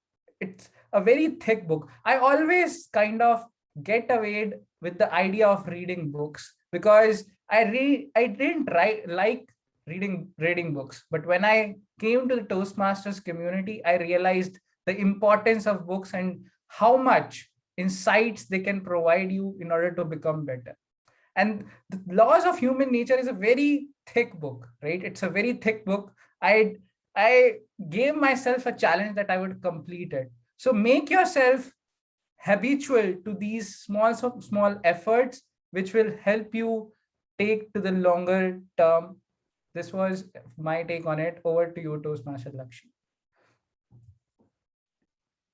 [SPEAKER 2] It's a very thick book. I always kind of get away with the idea of reading books because I didn't like reading books. But when I came to the Toastmasters community, I realized the importance of books and how much insights they can provide you in order to become better. And the Laws of Human Nature is a very thick book, right? It's a very thick book. I gave myself a challenge that I would complete it. So make yourself habitual to these small efforts which will help you take to the longer term. This was my take on it. Over to you, Toastmaster Lakshmi.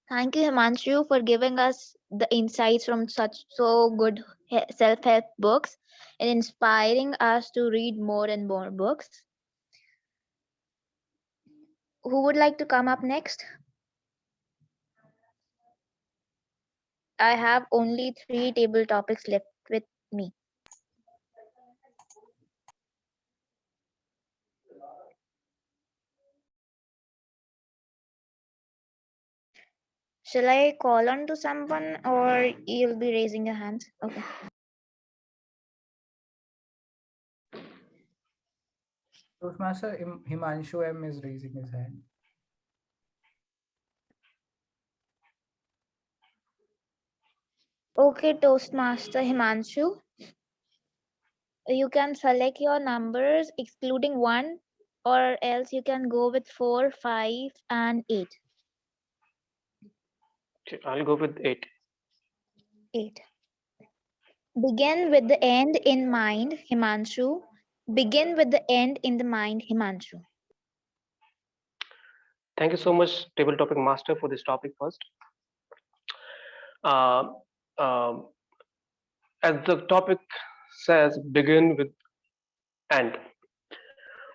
[SPEAKER 9] Thank you, Himanshu, for giving us the insights from such so good self-help books and inspiring us to read more and more books. Who would like to come up next? I have only 3 table topics left with me. Shall I call on to someone or you'll be raising your hands? Okay.
[SPEAKER 2] Toastmaster Himanshu M is raising his hand.
[SPEAKER 9] Okay, Toastmaster Himanshu. You can select your numbers excluding 1 or else you can go with 4, 5 and 8.
[SPEAKER 7] Okay, I'll go with 8.
[SPEAKER 9] 8. Begin with the end in mind, Himanshu. Begin with the end in the mind, Himanshu.
[SPEAKER 7] Thank you so much, Table Topic Master, for this topic first. Uh, um, as the topic says, begin with end.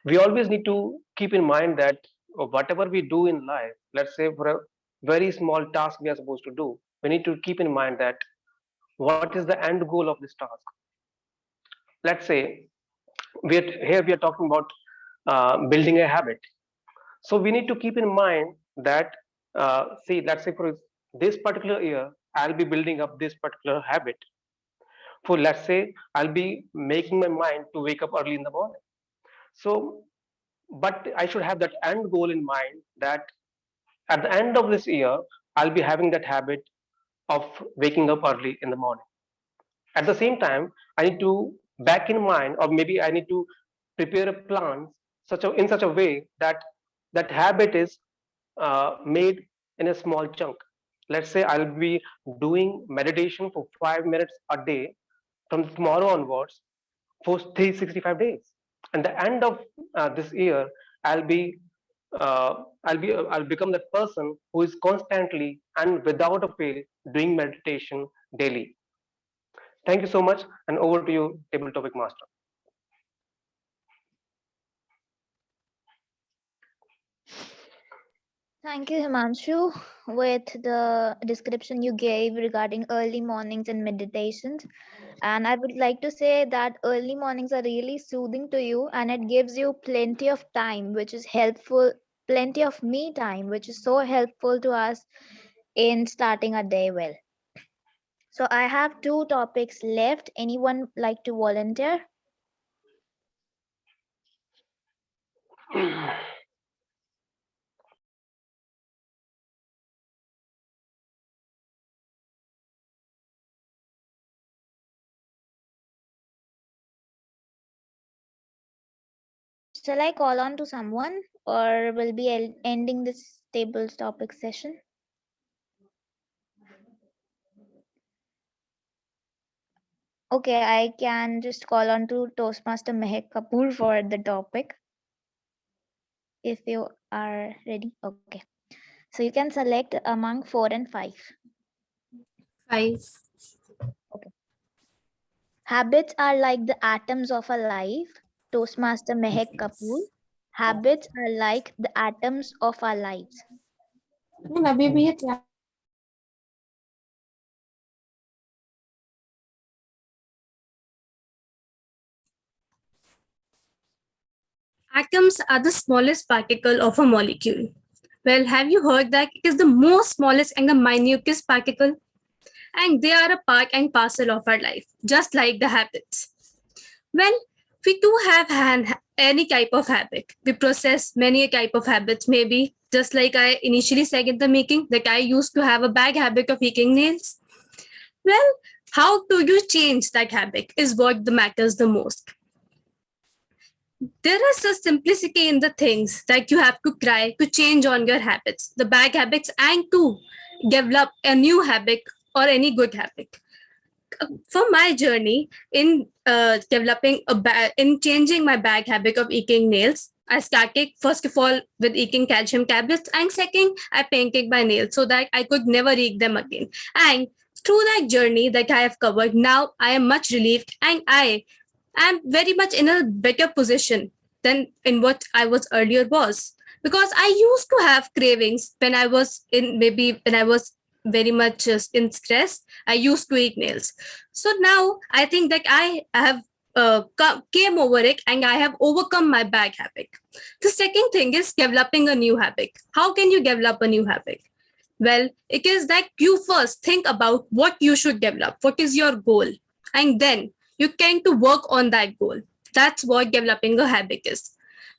[SPEAKER 7] We always need to keep in mind that whatever we do in life, let's say for a very small task we are supposed to do, we need to keep in mind that what is the end goal of this task. Let's say here we are talking about building a habit. So we need to keep in mind that see, let's say for this particular year, I'll be building up this particular habit. For let's say I'll be making my mind to wake up early in the morning. So, but I should have that end goal in mind that at the end of this year, I'll be having that habit of waking up early in the morning. At the same time, I need to back in mind, or maybe I need to prepare a plan in such a way that that habit is made in a small chunk. Let's say I'll be doing meditation for 5 minutes a day from tomorrow onwards for 365 days. And the end of this year, I'll be I'll become that person who is constantly and without a fail doing meditation daily. Thank you so much, and over to you, Table Topic Master.
[SPEAKER 9] Thank you, Himanshu, with the description you gave regarding early mornings and meditations. And I would like to say that early mornings are really soothing to you and it gives you plenty of time, which is helpful, plenty of me time, which is so helpful to us in starting a day well. So I have 2 topics left. Anyone like to volunteer? Shall I call on to someone or will be ending this table's topic session? Okay, I can just call on to Toastmaster Mehak Kapoor for the topic. If you are ready. Okay. So you can select among 4 and 5.
[SPEAKER 5] 5.
[SPEAKER 9] Okay. Habits are like the atoms of a life. Toastmaster Mehak Kapoor. Habits are like the atoms of our lives.
[SPEAKER 5] अभी भी ये तैयार Atoms are the smallest particle of a molecule. Well, have you heard that it is the most smallest and the minutest particle? And they are a part and parcel of our life, just like the habits. Well, we do have any type of habit. We process many type of habits, maybe just like I initially said in the making, that I used to have a bad habit of eating nails. Well, how do you change that habit is what matters the most. There is a simplicity in the things that you have to try to change on your habits, the bad habits, and to develop a new habit or any good habit. For my journey in developing in changing my bad habit of eating nails, I started first of all with eating calcium tablets, and second, I painted my nails so that I could never eat them again. And through that journey that I have covered, now I am much relieved, and I am very much in a better position than in what I was earlier was. Because I used to have cravings when I was in maybe when I was very much in stress. I used to eat nails. So now I think that I have came over it and I have overcome my bad habit. The second thing is developing a new habit. How can you develop a new habit? Well, it is that you first think about what you should develop, what is your goal, and then you can to work on that goal. That's what developing a habit is.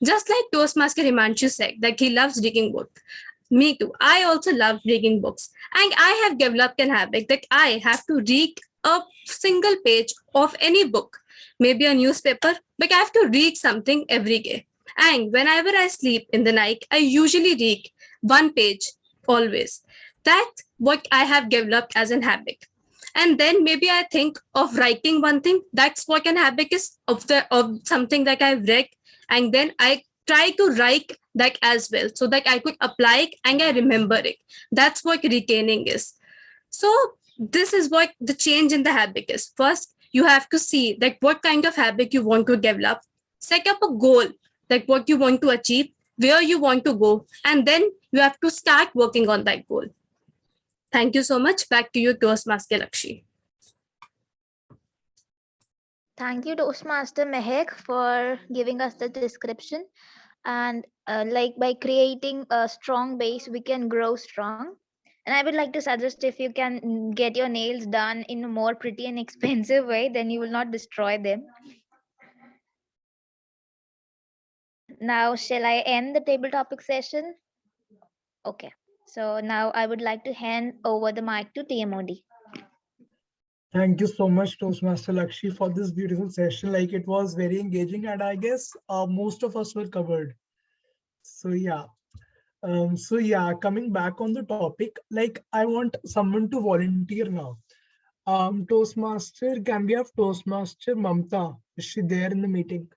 [SPEAKER 5] Just like Toastmaster Himanshu said that he loves reading books. Me too. I also love reading books. And I have developed an habit that I have to read a single page of any book, maybe a newspaper, but I have to read something every day. And whenever I sleep in the night, I usually read one page always. That's what I have developed as an habit. And then maybe I think of writing one thing. That's what an habit is of something that I've read, and then I try to write that as well so that I could apply it and I remember it. That's what retaining is. So this is what the change in the habit is. First, you have to see that what kind of habit you want to develop. Set up a goal, that what you want to achieve, where you want to go, and then you have to start working on that goal. Thank you so much. Back to you, Toastmaster Lakshi.
[SPEAKER 9] Thank you, Toastmaster Mehak, for giving us the description. And like by creating a strong base, we can grow strong. And I would like to suggest, if you can get your nails done in a more pretty and expensive way, then you will not destroy them. Now, shall I end the table topic session? Okay. So now I would like to hand over the mic to TMOD.
[SPEAKER 1] Thank you so much, Toastmaster Lakshi, for this beautiful session. Like, it was very engaging, and I guess most of us were covered. So yeah. Coming back on the topic, like, I want someone to volunteer now. Toastmaster, can we have Toastmaster Mamta? Is she there in the meeting?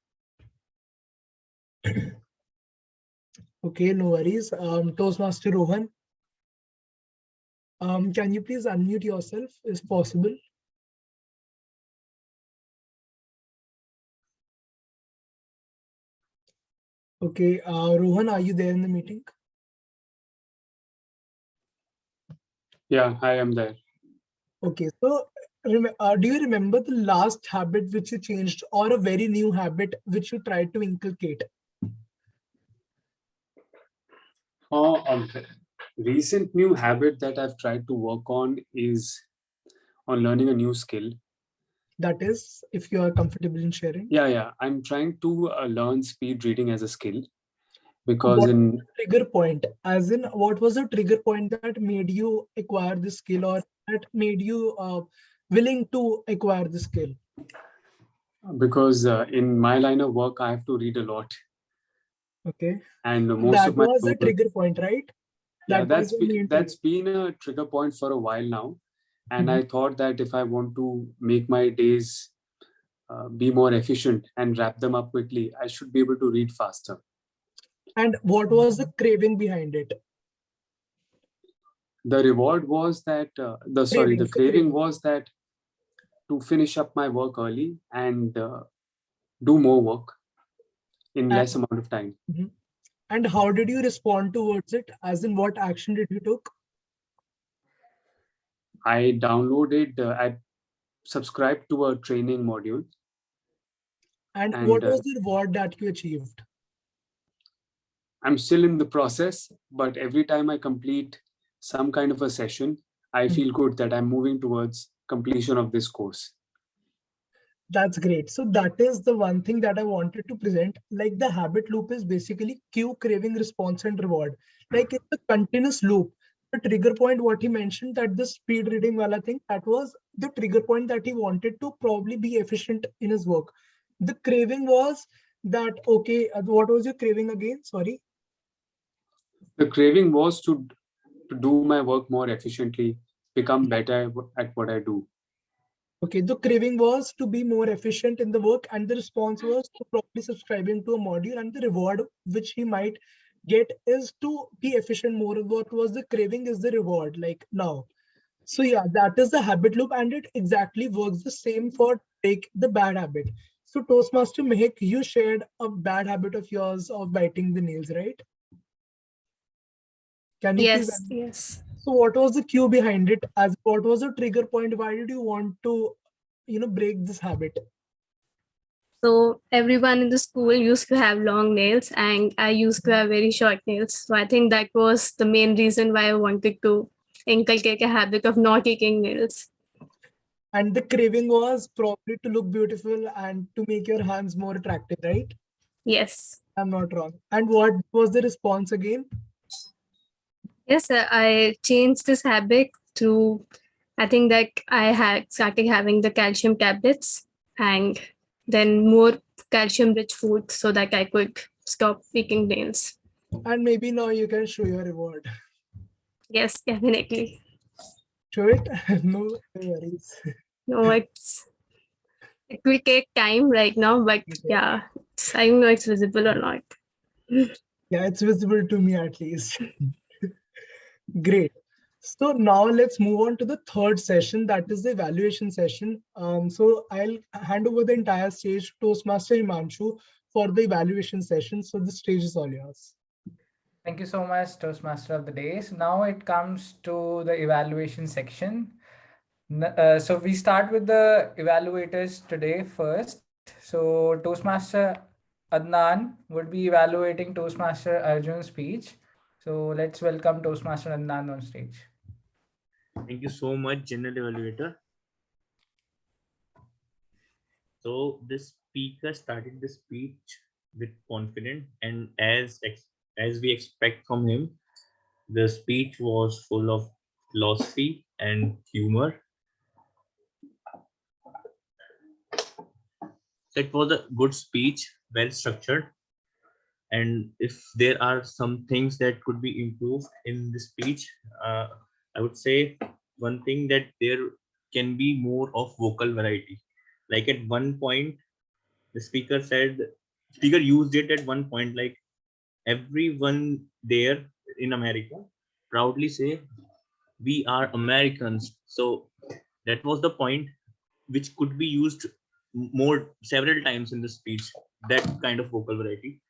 [SPEAKER 1] Okay, no worries. Toastmaster Rohan, can you please unmute yourself, if possible? Okay, Rohan, are you there in the meeting?
[SPEAKER 10] Yeah, I am there.
[SPEAKER 1] Okay, so do you remember the last habit which you changed, or a very new habit which you tried to inculcate?
[SPEAKER 10] Recent new habit that I've tried to work on is on learning a new skill.
[SPEAKER 1] That is, if you are comfortable in sharing.
[SPEAKER 10] Yeah. I'm trying to learn speed reading as a skill, because
[SPEAKER 1] What
[SPEAKER 10] in
[SPEAKER 1] trigger point, as in what was the trigger point that made you acquire the skill, or that made you willing to acquire the skill?
[SPEAKER 10] because in my line of work, I have to read a lot.
[SPEAKER 1] Okay.
[SPEAKER 10] And
[SPEAKER 1] So
[SPEAKER 10] most
[SPEAKER 1] that
[SPEAKER 10] of my
[SPEAKER 1] was a trigger point, right?
[SPEAKER 10] Yeah,
[SPEAKER 1] That was the main
[SPEAKER 10] that's been a trigger point for a while now. And I thought that if I want to make my days be more efficient and wrap them up quickly, I should be able to read faster.
[SPEAKER 1] And what was the craving behind it?
[SPEAKER 10] The reward was that, the craving was that to finish up my work early and do more work in less amount of time.
[SPEAKER 1] And how did you respond towards it? As in, what action did you took?
[SPEAKER 10] I downloaded, I subscribed to a training module.
[SPEAKER 1] And what was the reward that you achieved?
[SPEAKER 10] I'm still in the process, but every time I complete some kind of a session, I feel good that I'm moving towards completion of this course.
[SPEAKER 1] That's great. So that is the one thing that I wanted to present. Like the habit loop is basically cue, craving, response, and reward. Like it's a continuous loop. The trigger point, what he mentioned, that the speed reading wala thing, that was the trigger point that he wanted to probably be efficient in his work. The craving was that, okay, what was your craving again? Sorry.
[SPEAKER 10] The craving was to do my work more efficiently, become better at what I do.
[SPEAKER 1] Okay, the craving was to be more efficient in the work, and the response was to probably subscribing to a module, and the reward which he might get is to be efficient more. What was the craving is the reward, like now. So yeah, that is the habit loop, and it exactly works the same for take the bad habit. So Toastmaster Mehak, you shared a bad habit of yours of biting the nails, right? Can you please?
[SPEAKER 5] Yes.
[SPEAKER 1] So what was the cue behind it? As what was the trigger point? Why did you want to, break this habit?
[SPEAKER 5] So everyone in the school used to have long nails, and I used to have very short nails. So I think that was the main reason why I wanted to inculcate a habit of not taking nails.
[SPEAKER 1] And the craving was probably to look beautiful and to make your hands more attractive, right?
[SPEAKER 5] Yes.
[SPEAKER 1] I'm not wrong. And what was the response again?
[SPEAKER 5] Yes, I changed this habit through, I think that I had started having the calcium tablets and then more calcium rich food so that I could stop picking nails.
[SPEAKER 1] And maybe now you can show your reward.
[SPEAKER 5] Yes, definitely.
[SPEAKER 1] Show it? No worries.
[SPEAKER 5] No, it will take time right now, but yeah, I don't know if it's visible or not.
[SPEAKER 1] Yeah, it's visible to me at least. Great. So now let's move on to the third session, that is the evaluation session. So I'll hand over the entire stage to Toastmaster Himanshu for the evaluation session. So the stage is all yours.
[SPEAKER 2] Thank you so much, Toastmaster of the Day. So now it comes to the evaluation section. So we start with the evaluators today first. So Toastmaster Adnan would be evaluating Toastmaster Arjun's speech. So let's welcome Toastmaster Adnan on stage.
[SPEAKER 3] Thank you so much, General Evaluator. So the speaker started the speech with confidence, and as we expect from him, the speech was full of philosophy and humor. So it was a good speech, well structured. And if there are some things that could be improved in the speech, I would say one thing that there can be more of vocal variety. Like at one point, the speaker used it at one point, like everyone there in America proudly say, "We are Americans." So that was the point which could be used more several times in the speech, that kind of vocal variety.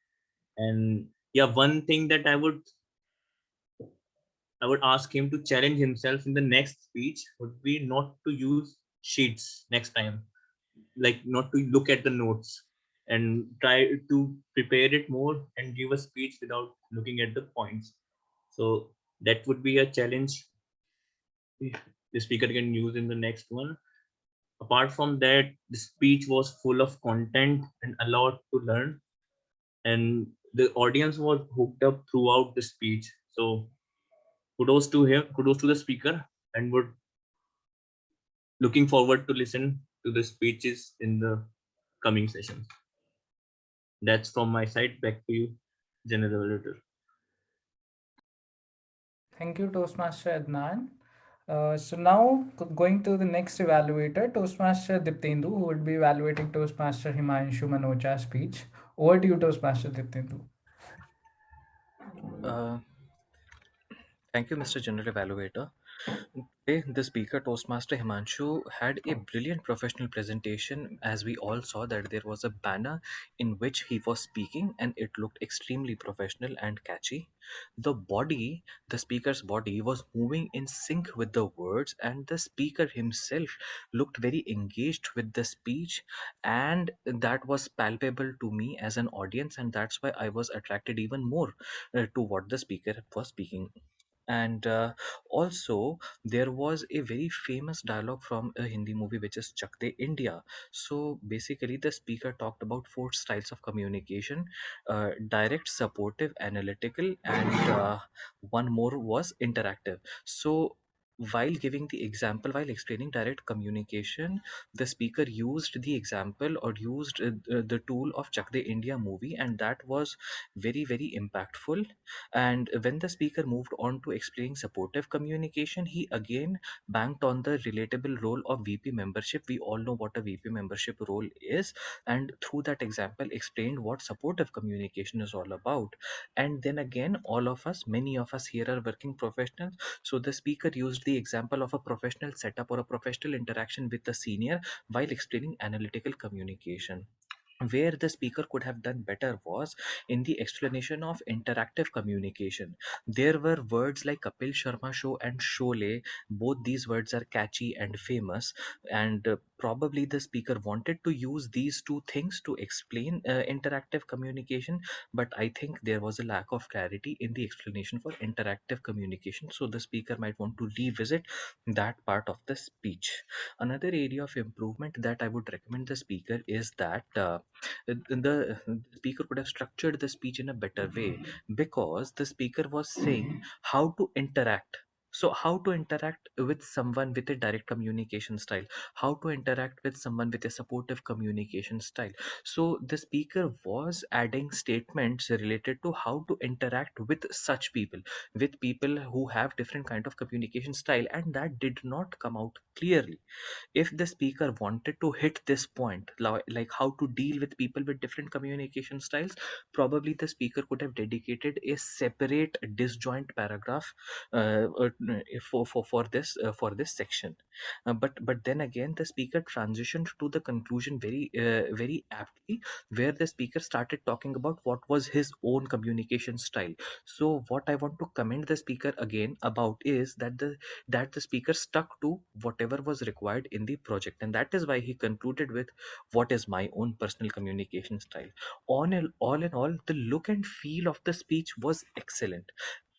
[SPEAKER 3] And yeah, one thing that I would ask him to challenge himself in the next speech would be not to use sheets next time, like not to look at the notes, and try to prepare it more and give a speech without looking at the points. So that would be a challenge the speaker can use in the next one. Apart from that, the speech was full of content and a lot to learn, and the audience was hooked up throughout the speech. So kudos to him, kudos to the speaker, and would looking forward to listen to the speeches in the coming sessions. That's from my side. Back to you, General Editor.
[SPEAKER 2] Thank you, Toastmaster Adnan. So now going to the next evaluator, Toastmaster Diptendu, who would be evaluating Toastmaster Himanshu Manocha's speech. Over to you, Toastmaster Diptendu.
[SPEAKER 4] Uh, Thank you, Mr. General Evaluator. Today, the speaker, Toastmaster Himanshu, had a brilliant professional presentation. As we all saw, that there was a banner in which he was speaking, and it looked extremely professional and catchy. The speaker's body was moving in sync with the words, and the speaker himself looked very engaged with the speech, and that was palpable to me as an audience, and that's why I was attracted even more to what the speaker was speaking. And also, there was a very famous dialogue from a Hindi movie which is Chak De India. So basically, the speaker talked about four styles of communication: direct, supportive, analytical, and one more was interactive. So while giving the example, while explaining direct communication, the speaker used the example or used the tool of Chak De India movie, and that was very, very impactful. And when the speaker moved on to explaining supportive communication, he again banked on the relatable role of VP membership. We all know what a VP membership role is, and through that example, explained what supportive communication is all about. And then again, all of us, many of us here are working professionals. So the speaker used the example of a professional setup or a professional interaction with the senior while explaining analytical communication. Where the speaker could have done better was in the explanation of interactive communication. There were words like Kapil Sharma show and Sholay. Both these words are catchy and famous, and probably the speaker wanted to use these two things to explain interactive communication, but I think there was a lack of clarity in the explanation for interactive communication, so the speaker might want to revisit that part of the speech. Another area of improvement that I would recommend the speaker is that the speaker could have structured the speech in a better way, because the speaker was saying how to interact. So how to interact with someone with a direct communication style, how to interact with someone with a supportive communication style. So the speaker was adding statements related to how to interact with such people, with people who have different kind of communication style, and that did not come out clearly. If the speaker wanted to hit this point, like how to deal with people with different communication styles, probably the speaker could have dedicated a separate disjoint paragraph for this section. But then again, the speaker transitioned to the conclusion very aptly, where the speaker started talking about what was his own communication style. So what I want to commend the speaker again about is that the speaker stuck to whatever was required in the project, and that is why he concluded with what is my own personal communication style. All in all, the look and feel of the speech was excellent.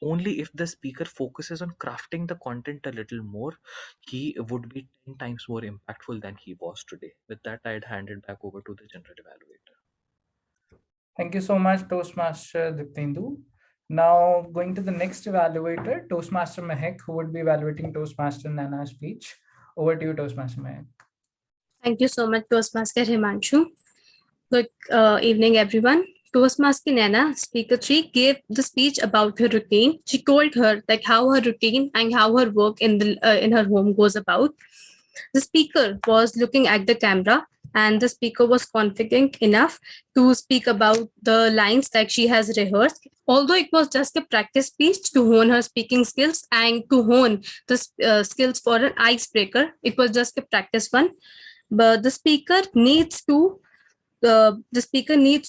[SPEAKER 4] Only if the speaker focuses on crafting the content a little more, he would be 10 times more impactful than he was today. With that, I'd hand it back over to the general evaluator.
[SPEAKER 2] Thank you so much, Toastmaster Diptendu. Now going to the next evaluator, Toastmaster Mehak, who would be evaluating Toastmaster Nana's speech. Over to you, Toastmaster Mehak.
[SPEAKER 5] Thank you so much, Toastmaster Himanshu. Good evening, everyone. Toastmaster Nana, Speaker 3, gave the speech about her routine. She told her like how her routine and how her work in her home goes about. The speaker was looking at the camera, and the speaker was confident enough to speak about the lines that she has rehearsed. Although it was just a practice speech to hone her speaking skills and to hone the skills for an icebreaker, it was just a practice one. But the speaker needs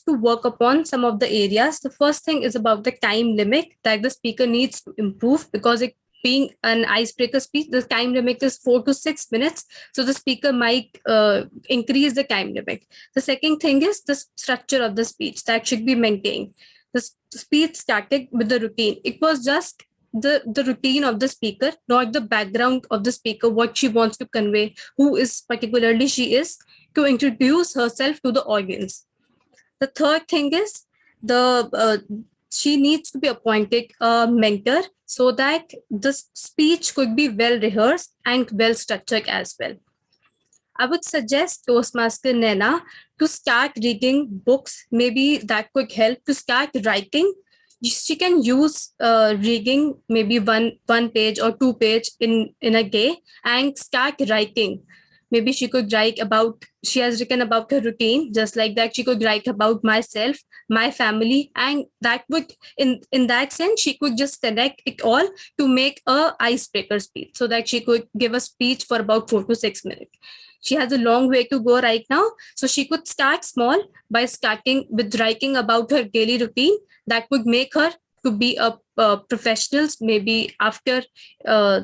[SPEAKER 5] to work upon some of the areas. The first thing is about the time limit that the speaker needs to improve, because it being an icebreaker speech, the time limit is 4 to 6 minutes. So the speaker might increase the time limit. The second thing is the structure of the speech that should be maintained. The speech started with the routine. It was just the routine of the speaker, not the background of the speaker, what she wants to convey, who is particularly she is, to introduce herself to the audience. The third thing is she needs to be appointed a mentor so that the speech could be well rehearsed and well structured as well. I would suggest Toastmaster Nena to start reading books. Maybe that could help to start writing. she can use rigging maybe one page or two page in a day and start writing. Maybe she could write about, she has written about her routine, just like that she could write about myself, my family, and that would, in that sense, she could just connect it all to make a icebreaker speech, so that she could give a speech for about 4 to 6 minutes. She has a long way to go right now, so she could start small by starting with writing about her daily routine. That would make her to be a professional. Maybe after uh,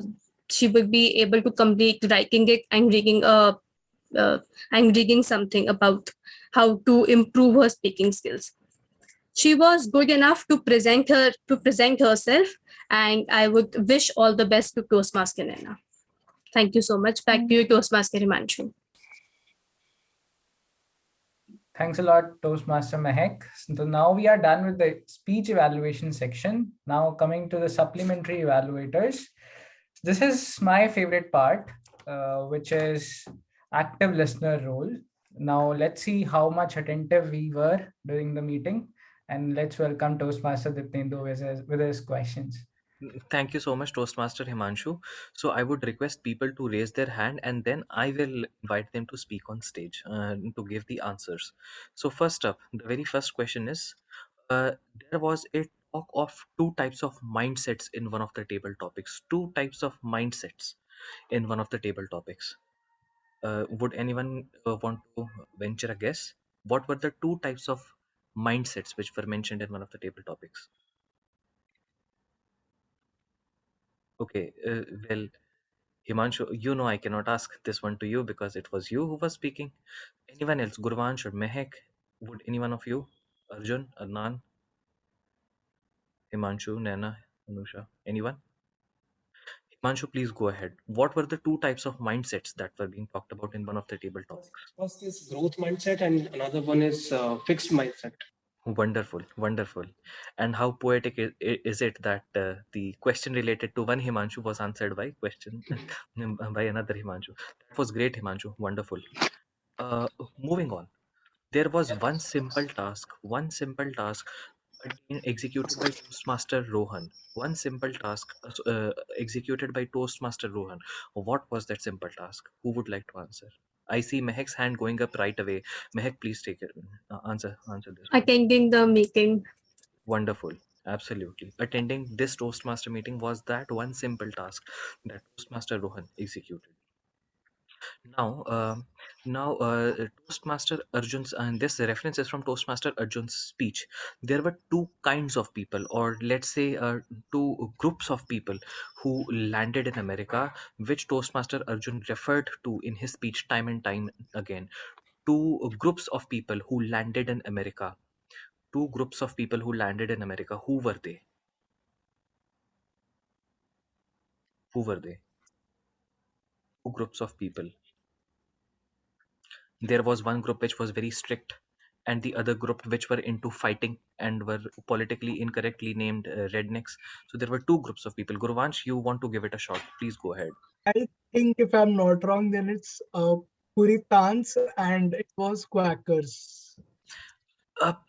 [SPEAKER 5] she would be able to complete writing it and reading and reading something about how to improve her speaking skills. She was good enough to present herself, and I would wish all the best to Toastmaster Nana. Thank you so much. Back to you, Toastmaster Himanshu.
[SPEAKER 2] Thanks a lot, Toastmaster Mehak. So now we are done with the speech evaluation section. Now coming to the supplementary evaluators. This is my favorite part, which is active listener role. Now let's see how much attentive we were during the meeting, and let's welcome Toastmaster Dipnendu with his questions.
[SPEAKER 4] Thank you so much, Toastmaster Himanshu. So I would request people to raise their hand and then I will invite them to speak on stage to give the answers. So first up, the very first question is, there was a talk of two types of mindsets in one of the table topics. Two types of mindsets in one of the table topics. Would anyone want to venture a guess? What were the two types of mindsets which were mentioned in one of the table topics? Okay, well, Himanshu, you know I cannot ask this one to you because it was you who was speaking. Anyone else? Gurvansh or Mehek? Would any one of you? Arjun, Adnan, Himanshu, Naina, Anusha? Anyone? Himanshu, please go ahead. What were the two types of mindsets that were being talked about in one of the table topics?
[SPEAKER 7] First is growth mindset, and another one is fixed mindset.
[SPEAKER 4] Wonderful, wonderful. And how poetic is it that the question related to one Himanshu was answered by question by another Himanshu? That was great, Himanshu. Wonderful. Moving on. There was one simple task executed by Toastmaster Rohan. One simple task executed by Toastmaster Rohan. What was that simple task? Who would like to answer? I see Mehek's hand going up right away. Mehek, please take it. Answer this one.
[SPEAKER 5] Attending the meeting.
[SPEAKER 4] Wonderful. Absolutely. Attending this Toastmaster meeting was that one simple task that Toastmaster Rohan executed. Now, Toastmaster Arjun's, and this reference is from Toastmaster Arjun's speech. There were two kinds of people, or let's say two groups of people who landed in America, which Toastmaster Arjun referred to in his speech time and time again. Two groups of people who landed in America. Two groups of people who landed in America. Who were they? Who were they? Two groups of people. There was one group which was very strict and the other group which were into fighting and were politically incorrectly named rednecks. So there were two groups of people. Gurvansh, you want to give it a shot? Please go ahead.
[SPEAKER 1] I think if I'm not wrong, then it's Puritans and it was Quakers.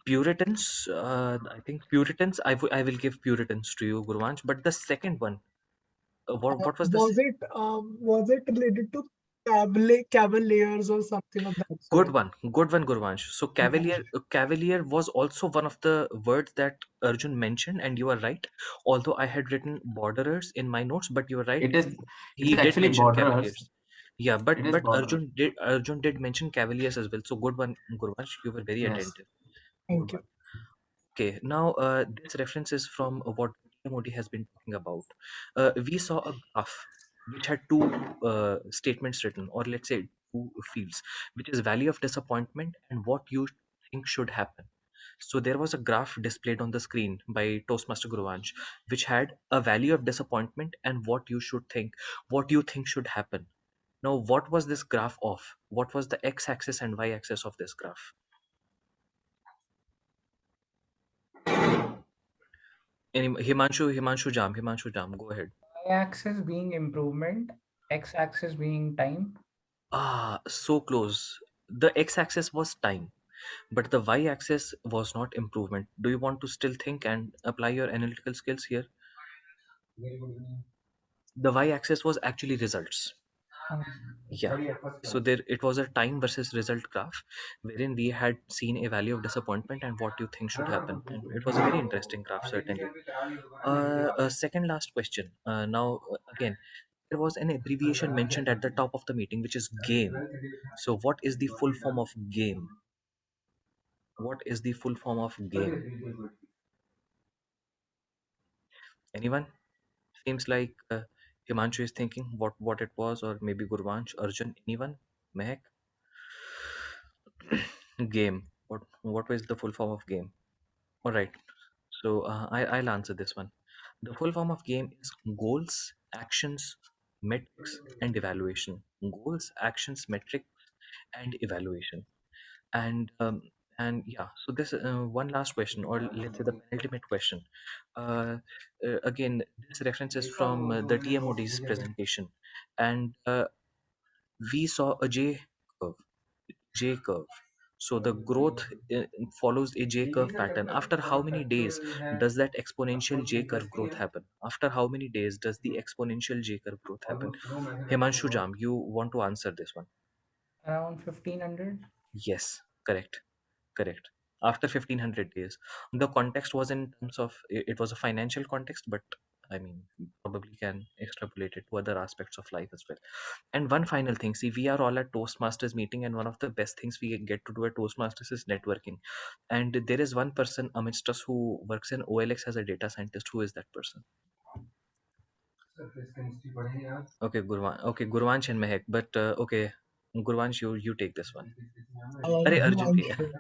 [SPEAKER 4] Puritans, I think Puritans, I will give Puritans to you, Gurvansh. But the second one, what was this?
[SPEAKER 1] Was it related to Cavaliers or something of that sort?
[SPEAKER 4] Good one, Gurvansh. So Cavalier was also one of the words that Arjun mentioned, and you are right. Although I had written borderers in my notes, but you are right.
[SPEAKER 6] It is.
[SPEAKER 4] He
[SPEAKER 6] It's
[SPEAKER 4] did
[SPEAKER 6] actually
[SPEAKER 4] mention
[SPEAKER 6] borderers.
[SPEAKER 4] Cavaliers. Yeah, but
[SPEAKER 6] It is border.
[SPEAKER 4] Arjun did mention Cavaliers as well. So good one, Gurvansh. You were very
[SPEAKER 6] Yes.
[SPEAKER 4] attentive.
[SPEAKER 1] Thank you.
[SPEAKER 4] Okay, now this reference is from what Modi has been talking about. We saw a graph which had two statements written, or let's say two fields, which is value of disappointment and what you think should happen. So there was a graph displayed on the screen by Toastmaster Guruvansh, which had a value of disappointment and what you think should happen. Now, what was this graph of? What was the x-axis and y-axis of this graph? Himanshu Jam, go ahead.
[SPEAKER 2] Y-axis being improvement, x-axis being time.
[SPEAKER 4] Ah, so close. The x-axis was time. but the y-axis was not improvement. Do you want to still think and apply your analytical skills here? The y-axis was actually results. Yeah, so there it was a time versus result graph wherein we had seen a value of disappointment and what you think should happen, and it was a very interesting graph, certainly. A second last question. Now again, there was an abbreviation mentioned at the top of the meeting, which is game. So what is the full form of game? What is the full form of game? Anyone? Seems like Himanshu is thinking what it was, or maybe Gurvansh, Arjun, anyone? Mehak? Game. What was the full form of game? All right. So I'll answer this one. The full form of game is goals, actions, metrics, and evaluation. Goals, actions, metrics, and evaluation. And yeah. So this one last question, or let's say the penultimate question. Uh, Again, this reference is from the TMOD's presentation, and we saw a curve. J curve. So the growth follows a J curve pattern. After how many days does that exponential J curve growth happen? After how many days does the exponential J curve growth happen? Himanshu Jam, you want to answer this one?
[SPEAKER 2] Around 1500.
[SPEAKER 4] Yes, correct. Correct. After 1500 days. The context was in terms of, it was a financial context, but I mean, probably can extrapolate it to other aspects of life as well. And one final thing, see, we are all at Toastmasters meeting, and one of the best things we get to do at Toastmasters is networking. And there is one person amidst us who works in OLX as a data scientist. Who is that person? Okay, Gurvansh and Mehak. But okay, Gurvansh, you take this one. Arey, Arjun bhi.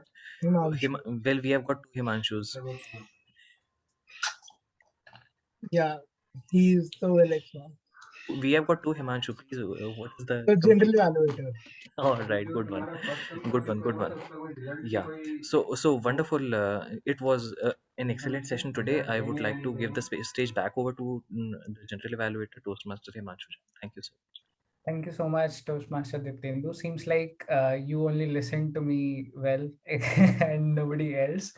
[SPEAKER 1] Himanshu. Himanshu.
[SPEAKER 4] Well, we have got two Himanshus.
[SPEAKER 1] Yeah, he's the OLX one.
[SPEAKER 4] We have got two Himanshu. Please, what is the
[SPEAKER 1] The general
[SPEAKER 4] complete?
[SPEAKER 1] evaluator.
[SPEAKER 4] All right, good one, good one, good one. Yeah. So wonderful. It was an excellent session today. I would like to give the stage back over to the general evaluator, Toastmaster Himanshu. Thank you, sir.
[SPEAKER 2] Thank you so much, Toastmaster Diptendu. Seems like you only listen to me well and nobody else.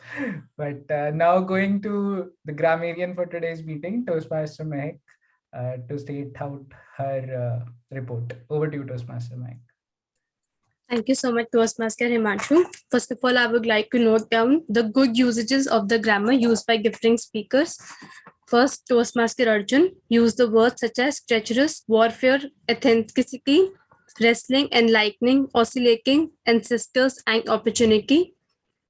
[SPEAKER 2] But now going to the grammarian for today's meeting, Toastmaster Mehak, to state out her report. Over to you, Toastmaster Mehak.
[SPEAKER 5] Thank you so much, Toastmaster Himanshu. First of all, I would like to note down the good usages of the grammar used by different speakers. First, Toastmaster Arjun used the words such as treacherous, warfare, authenticity, wrestling, enlightening, oscillating, ancestors, and opportunity.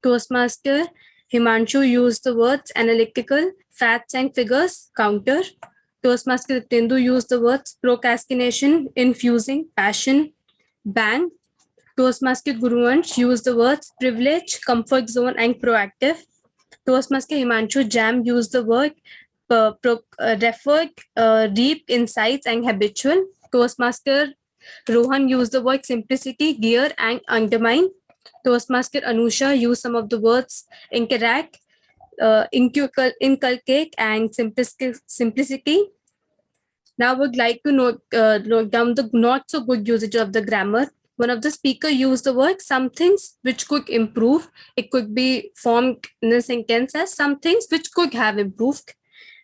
[SPEAKER 5] Toastmaster Himanshu used the words analytical, facts and figures, counter. Toastmaster Tindu used the words procrastination, infusing, passion, bang. Toastmaster Guruvansh used the words privilege, comfort zone, and proactive. Toastmaster Himanshu Jam used the word referred, reap, insights, and habitual. Toastmaster Rohan used the word simplicity, gear, and undermine. Toastmaster Anusha used some of the words interact, inculcate, and simplicity. Now, I would like to note down the not so good usage of the grammar. One of the speaker used the word some things which could improve. It could be formed in a sentence as some things which could have improved.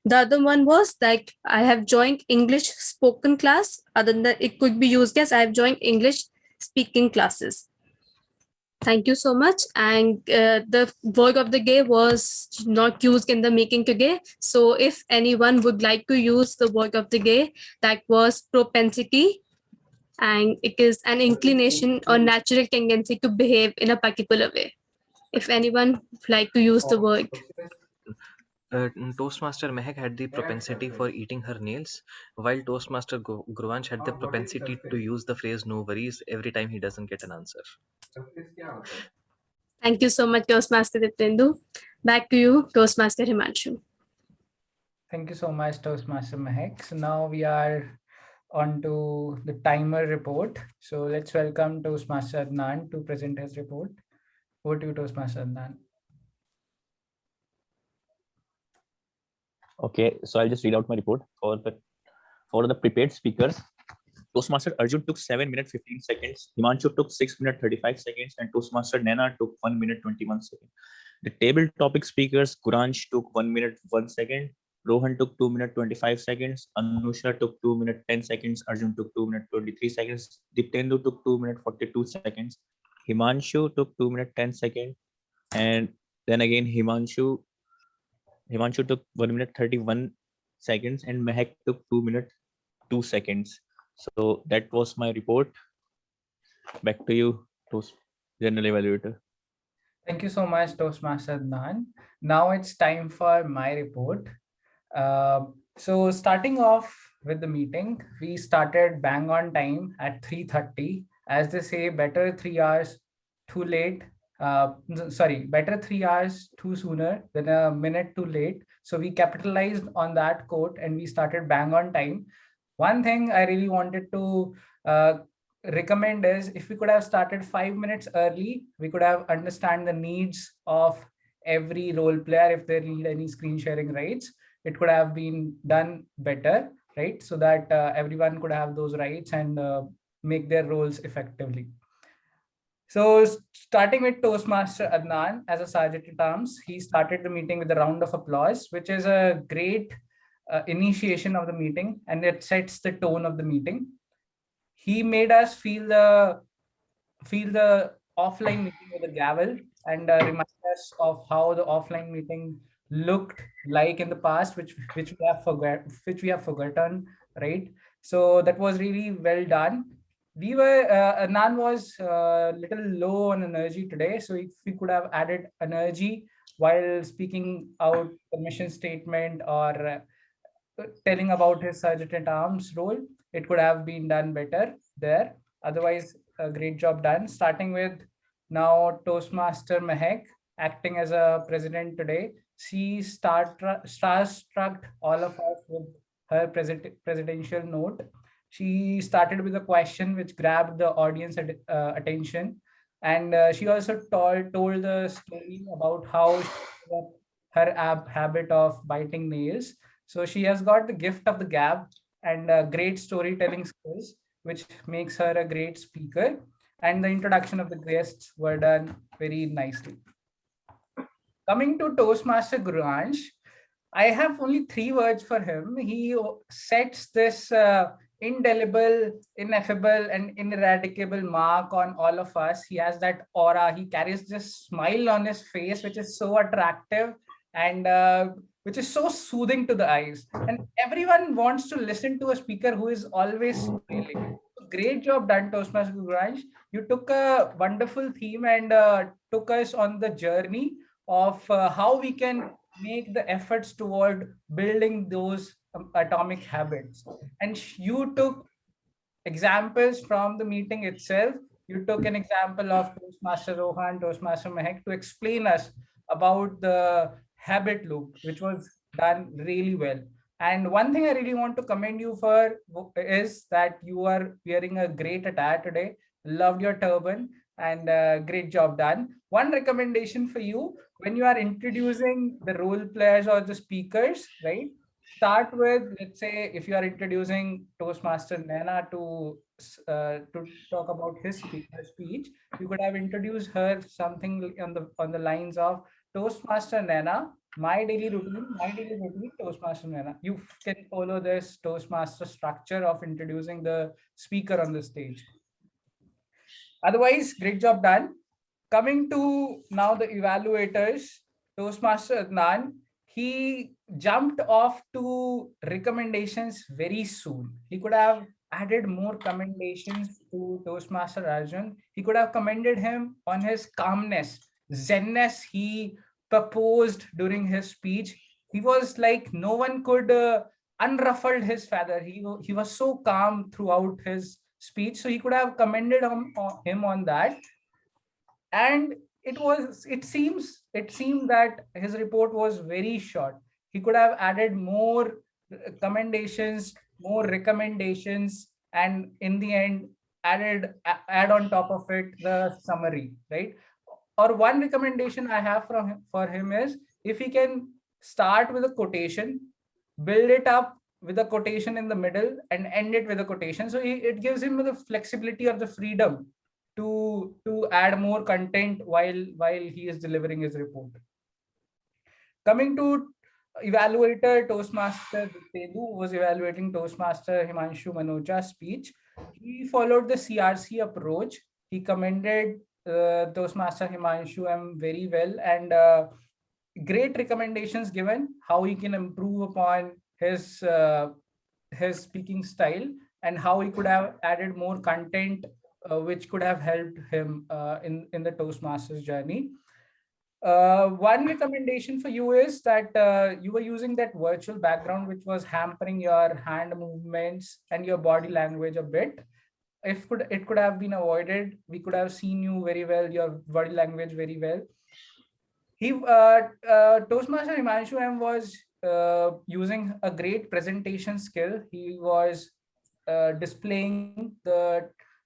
[SPEAKER 5] The other one was like I have joined English spoken class. Other than that, it could be used as I have joined English speaking classes. Thank you so much. And the word of the day was not used in the meeting today. So if anyone would like to use the word of the day, that was propensity. And it is an inclination or natural tendency to behave in a particular way. If anyone would like to use the word.
[SPEAKER 4] Toastmaster Mehak had the propensity for eating her nails, while Toastmaster Gurvansh had the propensity to use the phrase "no worries" every time he doesn't get an answer.
[SPEAKER 5] Thank you so much, Toastmaster Diptendu. Back to you, Toastmaster Himanshu.
[SPEAKER 2] Thank you so much, Toastmaster Mehak. So now we are on to the timer report. So let's welcome Toastmaster Adnan to present his report. Over to you, Toastmaster Adnan.
[SPEAKER 3] Okay, so I'll just read out my report for the prepared speakers. Toastmaster Arjun took 7 minutes 15 seconds. Himanshu took 6 minutes 35 seconds, and Toastmaster Naina took 1 minute 21 seconds. The table topic speakers, Kuransh took 1 minute 1 second. Rohan took 2 minutes 25 seconds. Anusha took 2 minutes 10 seconds. Arjun took 2 minutes 23 seconds. Diptendu took 2 minutes 42 seconds. Himanshu took 2 minutes 10 seconds. And then again, Himanshu took 1 minute 31 seconds, and Mehak took 2 minutes 2 seconds. So that was my report. Back to you, General Evaluator.
[SPEAKER 2] Thank you so much, Toastmaster Adnan. Now it's time for my report. So starting off with the meeting, we started bang on time at 3:30. As they say, better 3 hours too late. Better 3 hours too sooner than a minute too late. So we capitalized on that quote and we started bang on time. One thing I really wanted to recommend is if we could have started 5 minutes early, we could have understand the needs of every role player if they need any screen sharing rights. It could have been done better, right? So that everyone could have those rights and make their roles effectively. So starting with Toastmaster Adnan as a sergeant at arms, he started the meeting with a round of applause, which is a great initiation of the meeting, and it sets the tone of the meeting. He made us feel the offline meeting with a gavel and remind us of how the offline meeting looked like in the past, which we have forgotten, right? So that was really well done. We were Anand was a little low on energy today, so if we could have added energy while speaking out the mission statement or telling about his sergeant at arms role, it could have been done better there. Otherwise, a great job done. Starting with now Toastmaster Mehak acting as a president today. She starstruck all of us with her presidential note. She started with a question which grabbed the audience attention, and she also told the story about how her habit of biting nails. So she has got the gift of the gab and great storytelling skills, which makes her a great speaker. And the introduction of the guests were done very nicely. Coming to Toastmaster Guransh, I have only 3 words for him. He sets this indelible, ineffable, and ineradicable mark on all of us. He has that aura. He carries this smile on his face, which is so attractive and which is so soothing to the eyes. And everyone wants to listen to a speaker who is always smiling. Great job done, Toastmaster Guransh. You took a wonderful theme and took us on the journey of how we can make the efforts toward building those atomic habits. And you took examples from the meeting itself. You took an example of Toastmaster Rohan, Toastmaster Mehak to explain us about the habit loop, which was done really well. And one thing I really want to commend you for is that you are wearing a great attire today. Loved your turban and great job done. One recommendation for you when you are introducing the role players or the speakers, right? Start with, let's say, if you are introducing Toastmaster Naina to talk about his speech, you could have introduced her something on the lines of Toastmaster Naina, my daily routine, Toastmaster Naina. You can follow this Toastmaster structure of introducing the speaker on the stage. Otherwise, great job done. Coming to now the evaluators, Toastmaster Adnan, he jumped off to recommendations very soon. He could have added more commendations to Toastmaster Arjun. He could have commended him on his calmness, zenness he proposed during his speech. He was like no one could unruffled his feather. He was so calm throughout his speech. So he could have commended him on that. And it seemed that his report was very short. He could have added more commendations, more recommendations, and in the end add on top of it the summary, right? Or one recommendation I have for him is if he can start with a quotation, build it up with a quotation in the middle and end it with a quotation. So it gives him the flexibility or the freedom to add more content while he is delivering his report. Coming to evaluator Toastmaster Tedu was evaluating Toastmaster Himanshu Manocha's speech. He followed the CRC approach. He commended Toastmaster Himanshu very well, and great recommendations given how he can improve upon his speaking style and how he could have added more content which could have helped him in the Toastmasters journey. One recommendation for you is that you were using that virtual background which was hampering your hand movements and your body language a bit. If it could have been avoided, we could have seen you very well, your body language very well. Toastmaster Himanshu M was using a great presentation skill. He was displaying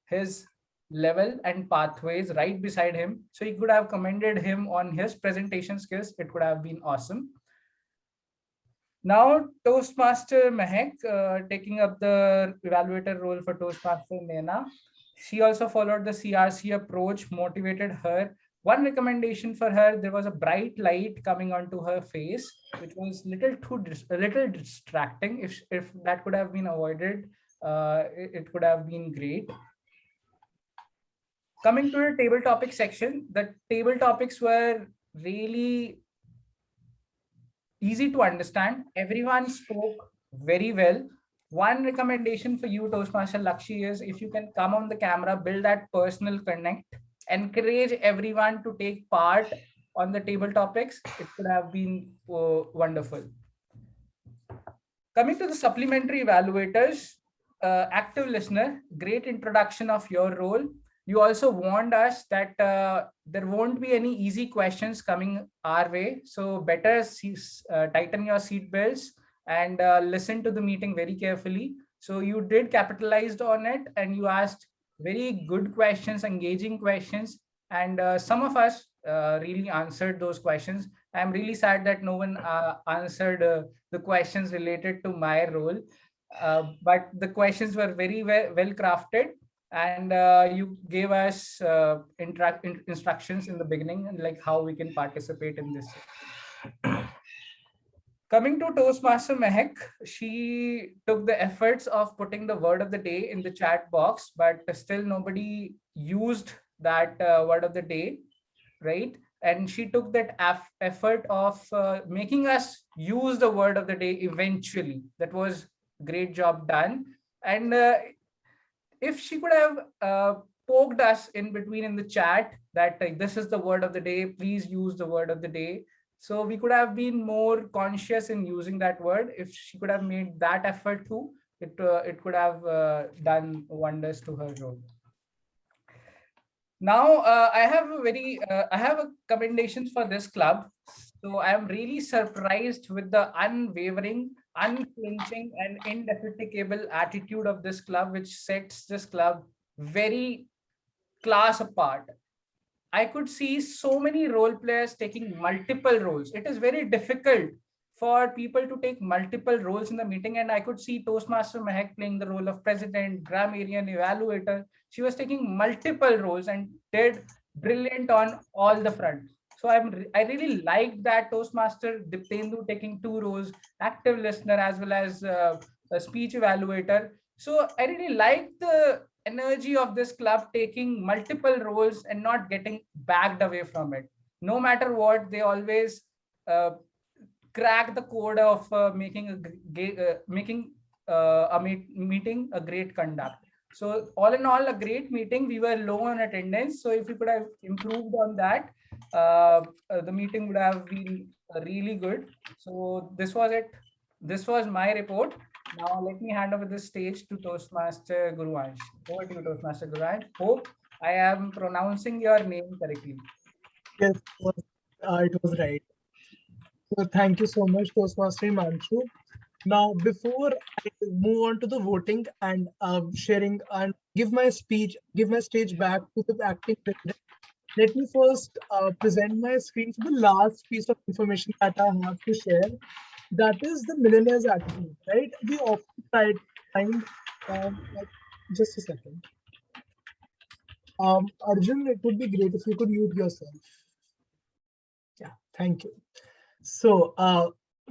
[SPEAKER 2] his level and pathways right beside him. So he could have commended him on his presentation skills. It could have been awesome. Now, Toastmaster Mehak taking up the evaluator role for Toastmaster Nena. She also followed the CRC approach, motivated her. One recommendation for her, there was a bright light coming onto her face, which was a little distracting. If that could have been avoided, it could have been great. Coming to the table topic section, the table topics were really easy to understand. Everyone spoke very well. One recommendation for you, Toastmaster Lakshi, is if you can come on the camera, build that personal connect, encourage everyone to take part on the table topics. It could have been wonderful. Coming to the supplementary evaluators, active listener, great introduction of your role. You also warned us that there won't be any easy questions coming our way. So better tighten your seat belts and listen to the meeting very carefully. So you did capitalize on it and you asked very good questions, engaging questions. And some of us really answered those questions. I'm really sad that no one answered the questions related to my role. But the questions were very well crafted. And you gave us instructions in the beginning and like how we can participate in this. Coming to Toastmaster Mehak, she took the efforts of putting the word of the day in the chat box, but still nobody used that word of the day, right? And she took that effort of making us use the word of the day eventually. That was great job done. And if she could have poked us in between in the chat that this is the word of the day, please use the word of the day. So we could have been more conscious in using that word. If she could have made that effort too, it could have done wonders to her role. Now I have a commendations for this club. So I am really surprised with the unwavering, unflinching, and indefatigable attitude of this club, which sets this club very class apart. I could see so many role players taking multiple roles. It is very difficult for people to take multiple roles in the meeting. And I could see Toastmaster Mehak playing the role of president, grammarian, evaluator. She was taking multiple roles and did brilliant on all the fronts. So I really liked that Toastmaster Diptendu taking two roles, active listener as well as a speech evaluator. So I really liked the energy of this club taking multiple roles and not getting backed away from it. No matter what, they always crack the code of making a meeting a great conduct. So all in all, a great meeting. We were low on attendance, so if we could have improved on that, the meeting would have been really good. So this was it. This was my report. Now let me hand over the stage to Toastmaster Guruvansh. Over to you, Toastmaster Guruvansh. Hope I am pronouncing your name correctly.
[SPEAKER 1] Yes, it was right. So thank you so much, Toastmaster Himanshu. Now, before I move on to the voting and sharing and give my stage back to the acting president, let me first present my screen for the last piece of information that I have to share. That is the millionaire's attitude, right? We often try to find, like, just a second. Arjun, it would be great if you could mute yourself. Yeah, thank you. So,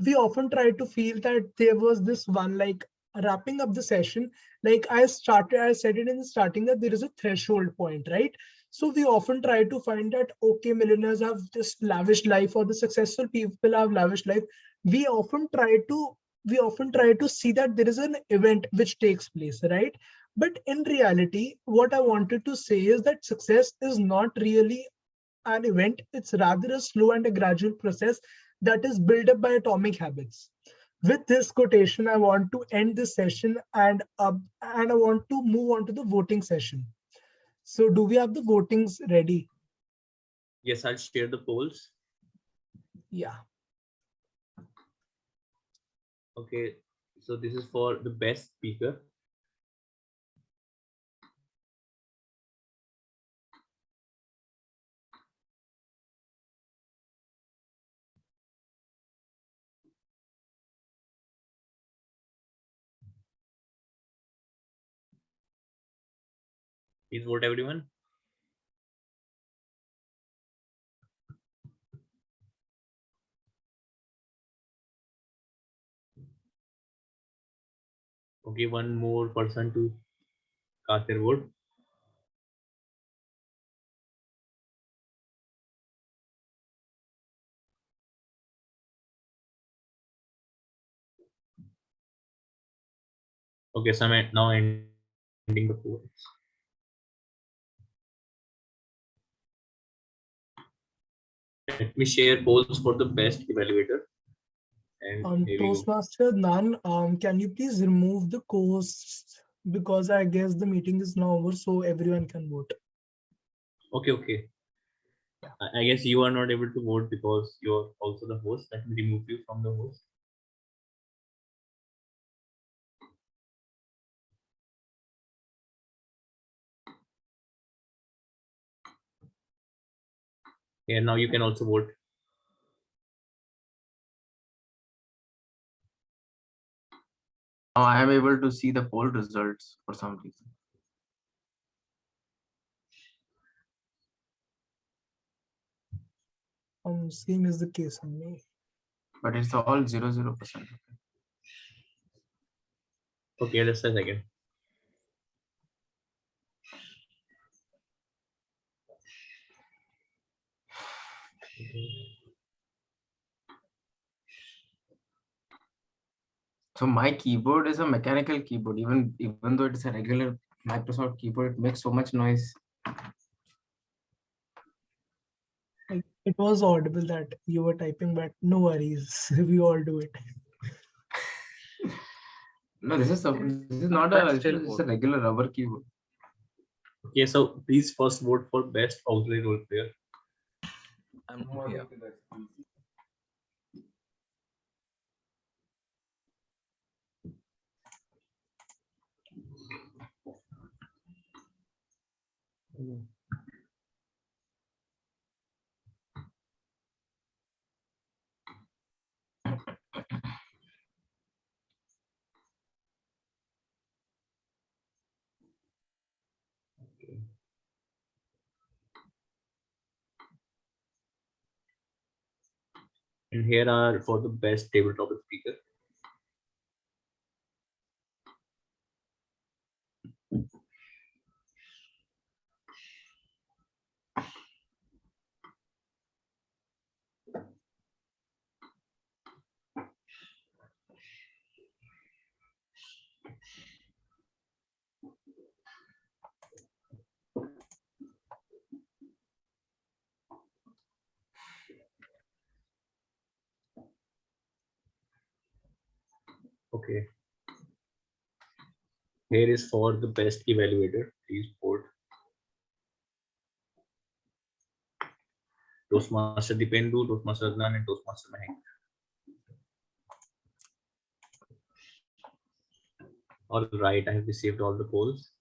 [SPEAKER 1] we often try to feel that there was this one, like, wrapping up the session. Like I said it in the starting that there is a threshold point, right? So we often try to find that, okay, millionaires have this lavish life or the successful people have lavish life. We often try to see that there is an event which takes place, right? But in reality, what I wanted to say is that success is not really an event. It's rather a slow and a gradual process that is built up by atomic habits. With this quotation, I want to end this session, and I want to move on to the voting session. So, do we have the votings ready?
[SPEAKER 3] Yes, I'll share the polls.
[SPEAKER 1] Yeah.
[SPEAKER 3] Okay, so this is for the best speaker. Please vote, everyone. Okay, one more person to cast their vote. Okay, so I'm now ending the polls. Let me share polls for the best evaluator. And here we go.
[SPEAKER 1] Toastmaster Nan, can you please remove the co-hosts, because I guess the meeting is now over, so everyone can vote.
[SPEAKER 3] Okay. I guess you are not able to vote because you're also the host. Let me remove you from the host. Yeah, now you can also vote.
[SPEAKER 6] Now I am able to see the poll results for some reason.
[SPEAKER 1] Same is the case on me.
[SPEAKER 6] But it's all 0%.
[SPEAKER 3] Okay, just a second.
[SPEAKER 6] So my keyboard is a mechanical keyboard. Even though it's a regular Microsoft keyboard, it makes so much noise.
[SPEAKER 1] It was audible that you were typing, but no worries, we all do it.
[SPEAKER 6] No, this is not this is a regular rubber keyboard.
[SPEAKER 3] Okay, so please first vote for best auxiliary role player.
[SPEAKER 4] Yeah.
[SPEAKER 3] And here are for the best tabletop speaker. Okay. Here is for the best evaluator. Please vote. Toastmaster Dipendu, Toastmaster Adnan, and Toastmaster Mahek. All right, I have received all the polls.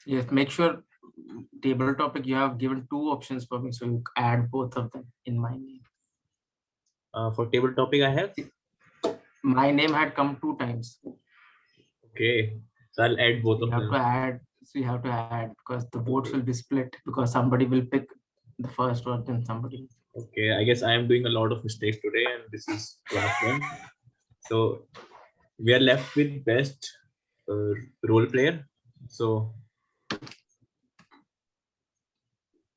[SPEAKER 6] Yes, make sure table topic you have given 2 options for me, so you add both of them in my name.
[SPEAKER 3] For table topic, I have
[SPEAKER 6] My name had come 2 times.
[SPEAKER 3] Okay, so I'll add both
[SPEAKER 6] You
[SPEAKER 3] of
[SPEAKER 6] have to
[SPEAKER 3] them.
[SPEAKER 6] add. So you have to add because the votes will be split because somebody will pick the first one and somebody.
[SPEAKER 3] Okay, I guess I am doing a lot of mistakes today, and this is one of them. So we are left with best role player. So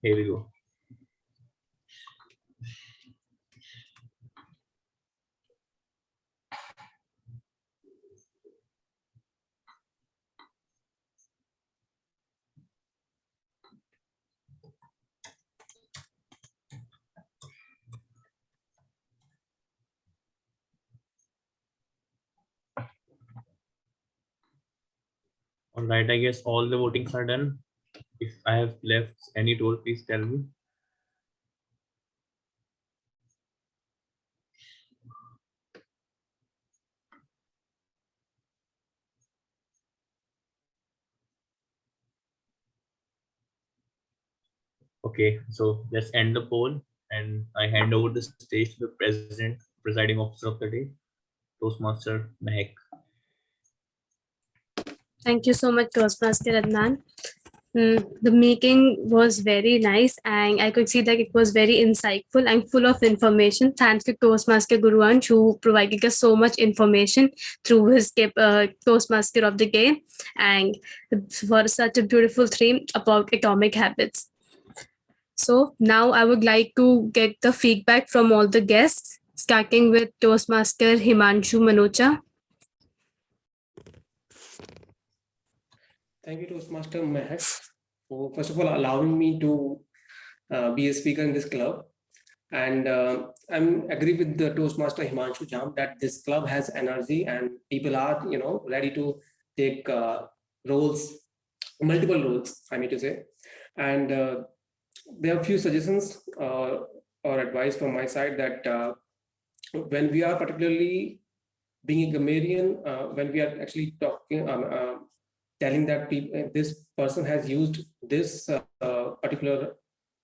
[SPEAKER 3] here we go. All right, I guess all the votings are done. If I have left any role, please tell me. Okay, so let's end the poll, and I hand over the stage to the president, presiding officer of the day, Toastmaster Mehak.
[SPEAKER 5] Thank you so much, Toastmaster Adnan. The meeting was very nice, and I could see that it was very insightful and full of information. Thanks to Toastmaster Guruansh, who provided us so much information through his Toastmaster of the Day, and for such a beautiful theme about atomic habits. So now I would like to get the feedback from all the guests, starting with Toastmaster Himanshu Manocha.
[SPEAKER 12] Thank you, Toastmaster Mehak, for first of all allowing me to be a speaker in this club. And I'm agree with the Toastmaster Himanshu Jam that this club has energy and people are, ready to take roles, multiple roles, I mean to say. And there are a few suggestions or advice from my side that when we are particularly being a grammarian, when we are actually talking, telling that this person has used this particular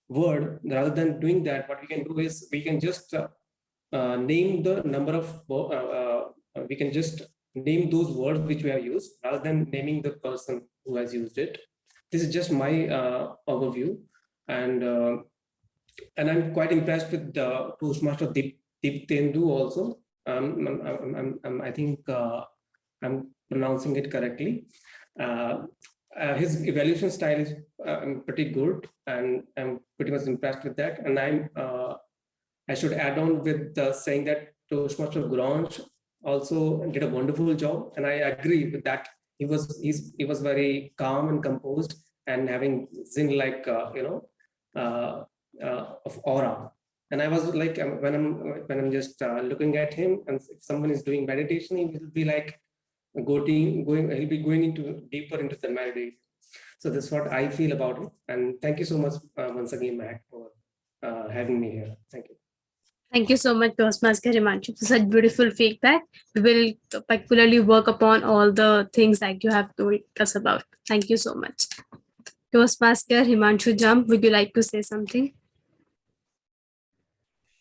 [SPEAKER 12] word, rather than doing that, what we can do is we can just name the number of we can just name those words which we have used rather than naming the person who has used it. This is just my overview, and I'm quite impressed with the Toastmaster Deep Tendu also. I think I'm pronouncing it correctly. His evaluation style is pretty good, and I'm pretty much impressed with that. And I should add on with saying that Toastmaster Grange also did a wonderful job, and I agree with that. He was very calm and composed, and having Zen like of aura. And I was like, when I'm just looking at him, and if someone is doing meditation, he will be like he'll be going into deeper into the meditation. So that's what I feel about it. And thank you so much once again, Mac, for having me here. Thank you.
[SPEAKER 5] Thank you so much, Toastmaster Himanshu, for such beautiful feedback. We will particularly work upon all the things that you have told us about. Thank you so much. Toastmaster Himanshu Jam, would you like to say something?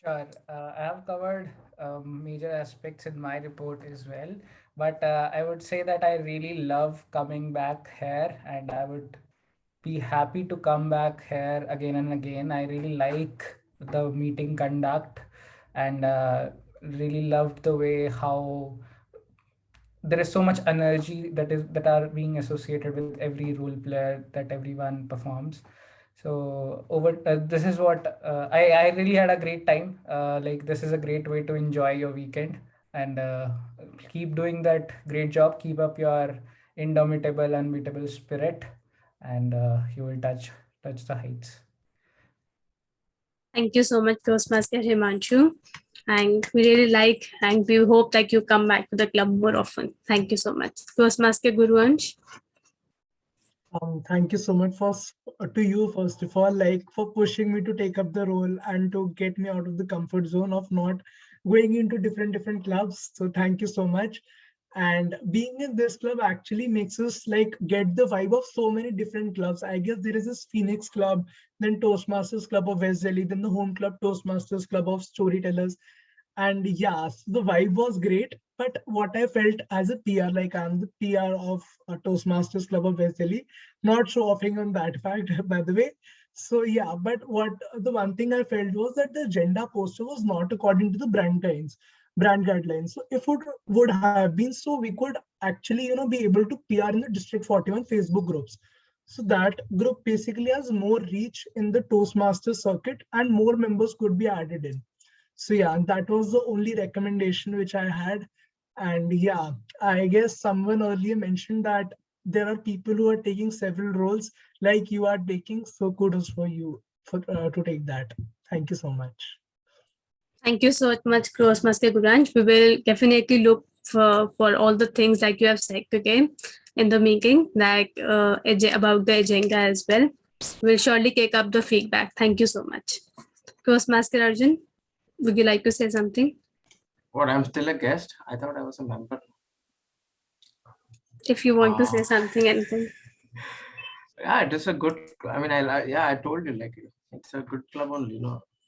[SPEAKER 2] Sure. I have covered major aspects in my report as well, but I would say that I really love coming back here, and I would be happy to come back here again and again. I really like the meeting conduct, and really loved the way how there is so much energy that are being associated with every role player that everyone performs. So this is what I really had a great time. Like, this is a great way to enjoy your weekend, and keep doing that great job. Keep up your indomitable, unbeatable spirit, and you will touch the heights.
[SPEAKER 5] Thank you so much, Toastmaster Himanshu. And we really like and we hope that you come back to the club more often. Thank you so much. Toastmaster Guruansh.
[SPEAKER 1] Thank you so much to you, first of all, like for pushing me to take up the role and to get me out of the comfort zone of not going into different clubs. So thank you so much. And being in this club actually makes us like get the vibe of so many different clubs. I guess there is this Phoenix Club, then Toastmasters Club of West Delhi, then the home club Toastmasters Club of Storytellers. And yeah, so the vibe was great. But what I felt as a PR, like I'm the PR of Toastmasters Club of West Delhi, not show offing on that fact, by the way. So yeah, but what the one thing I felt was that the agenda poster was not according to the brand guidelines. So if it would have been so, we could actually, be able to PR in the District 41 Facebook groups. So that group basically has more reach in the Toastmasters circuit and more members could be added in. So yeah, that was the only recommendation which I had. And yeah, I guess someone earlier mentioned that there are people who are taking several roles like you are taking. So kudos for you for to take that. Thank you so much.
[SPEAKER 5] Thank you so much, Crossmaster Guranj. We will definitely look for all the things like you have said today in the meeting, like about the agenda as well. We'll surely take up the feedback. Thank you so much. Crossmaster Arjun, would you like to say something?
[SPEAKER 6] What, I'm still a guest? I thought I was a member.
[SPEAKER 5] If you want to say something, anything.
[SPEAKER 6] Yeah, it is a good, I mean, I told you, like, it's a good club only,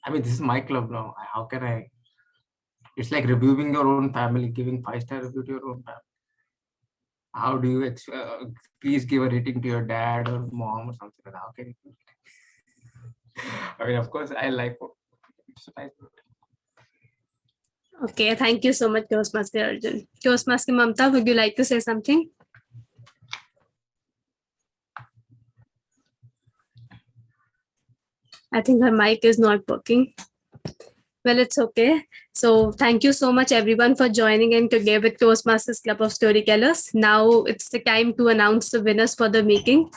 [SPEAKER 6] I mean, this is my club now. How can I? It's like reviewing your own family, giving 5-star review to your own family. How do you please give a rating to your dad or mom or something like that? How can you? I mean, of course, I like it's nice.
[SPEAKER 5] Okay, thank you so much, Toastmaster Arjun. Toastmaster Mamta, would you like to say something? I think her mic is not working. Well, it's okay. So thank you so much, everyone, for joining in today with Toastmasters Club of Storytellers. Now it's the time to announce the winners for the meeting.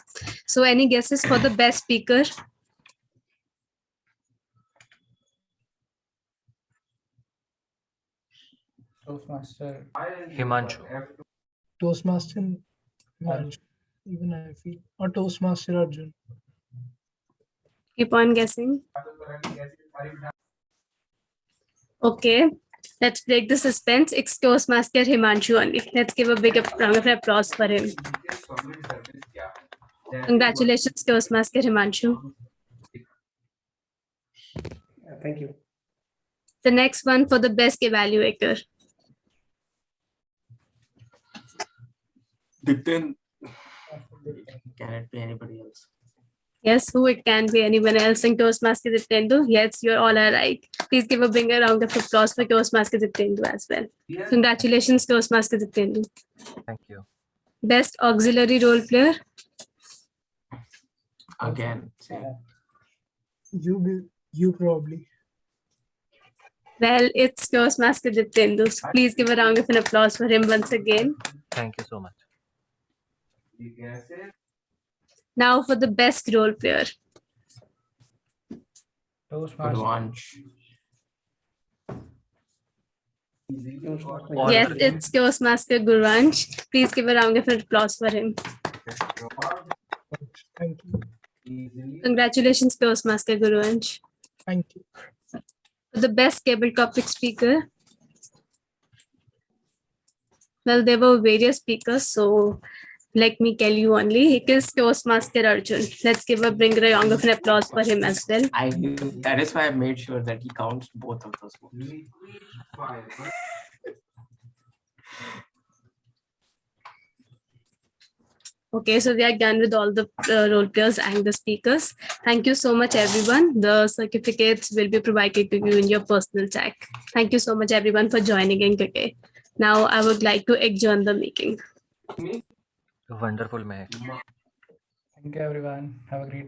[SPEAKER 5] So any guesses for the best speaker?
[SPEAKER 2] Toastmaster
[SPEAKER 4] Himanshu.
[SPEAKER 1] Toastmaster Himanshu, even I feel, or Toastmaster Arjun.
[SPEAKER 5] Keep on guessing. Okay, let's break the suspense. It's Toastmaster Himanshu only. Let's give a big round of applause for him. Congratulations, Toastmaster Himanshu.
[SPEAKER 12] Thank you.
[SPEAKER 5] The next one for the best evaluator.
[SPEAKER 6] Dipten. Can it be anybody else?
[SPEAKER 5] Yes, who it can be, anyone else in Toastmaster Diptendu? Yes, you're all right. Please give a big round of applause for Toastmaster Diptendu as well. Congratulations, Toastmaster Diptendu.
[SPEAKER 4] Thank you.
[SPEAKER 5] Best auxiliary role player.
[SPEAKER 6] Again,
[SPEAKER 1] You probably.
[SPEAKER 5] Well, it's Toastmaster Diptendu. Please give a round of applause for him once again.
[SPEAKER 4] Thank you so much.
[SPEAKER 5] Now for the best role player.
[SPEAKER 6] Toastmaster.
[SPEAKER 5] Yes, it's Toastmaster Gurvansh. Please give a round of applause for him.
[SPEAKER 1] Thank you.
[SPEAKER 5] Congratulations, Toastmaster Gurvansh.
[SPEAKER 1] Thank you.
[SPEAKER 5] For the best cable topic speaker. Well, there were various speakers, so let me tell you only. It is Toastmaster Arjun. Let's give a bring a round of applause for him as well.
[SPEAKER 6] That is why I made sure that he counts both of those votes.
[SPEAKER 5] Okay, so we are done with all the role players and the speakers. Thank you so much, everyone. The certificates will be provided to you in your personal check. Thank you so much, everyone, for joining in today. Now, I would like to adjourn the meeting.
[SPEAKER 4] Wonderful, Mehak.
[SPEAKER 2] Thank you, everyone. Have a great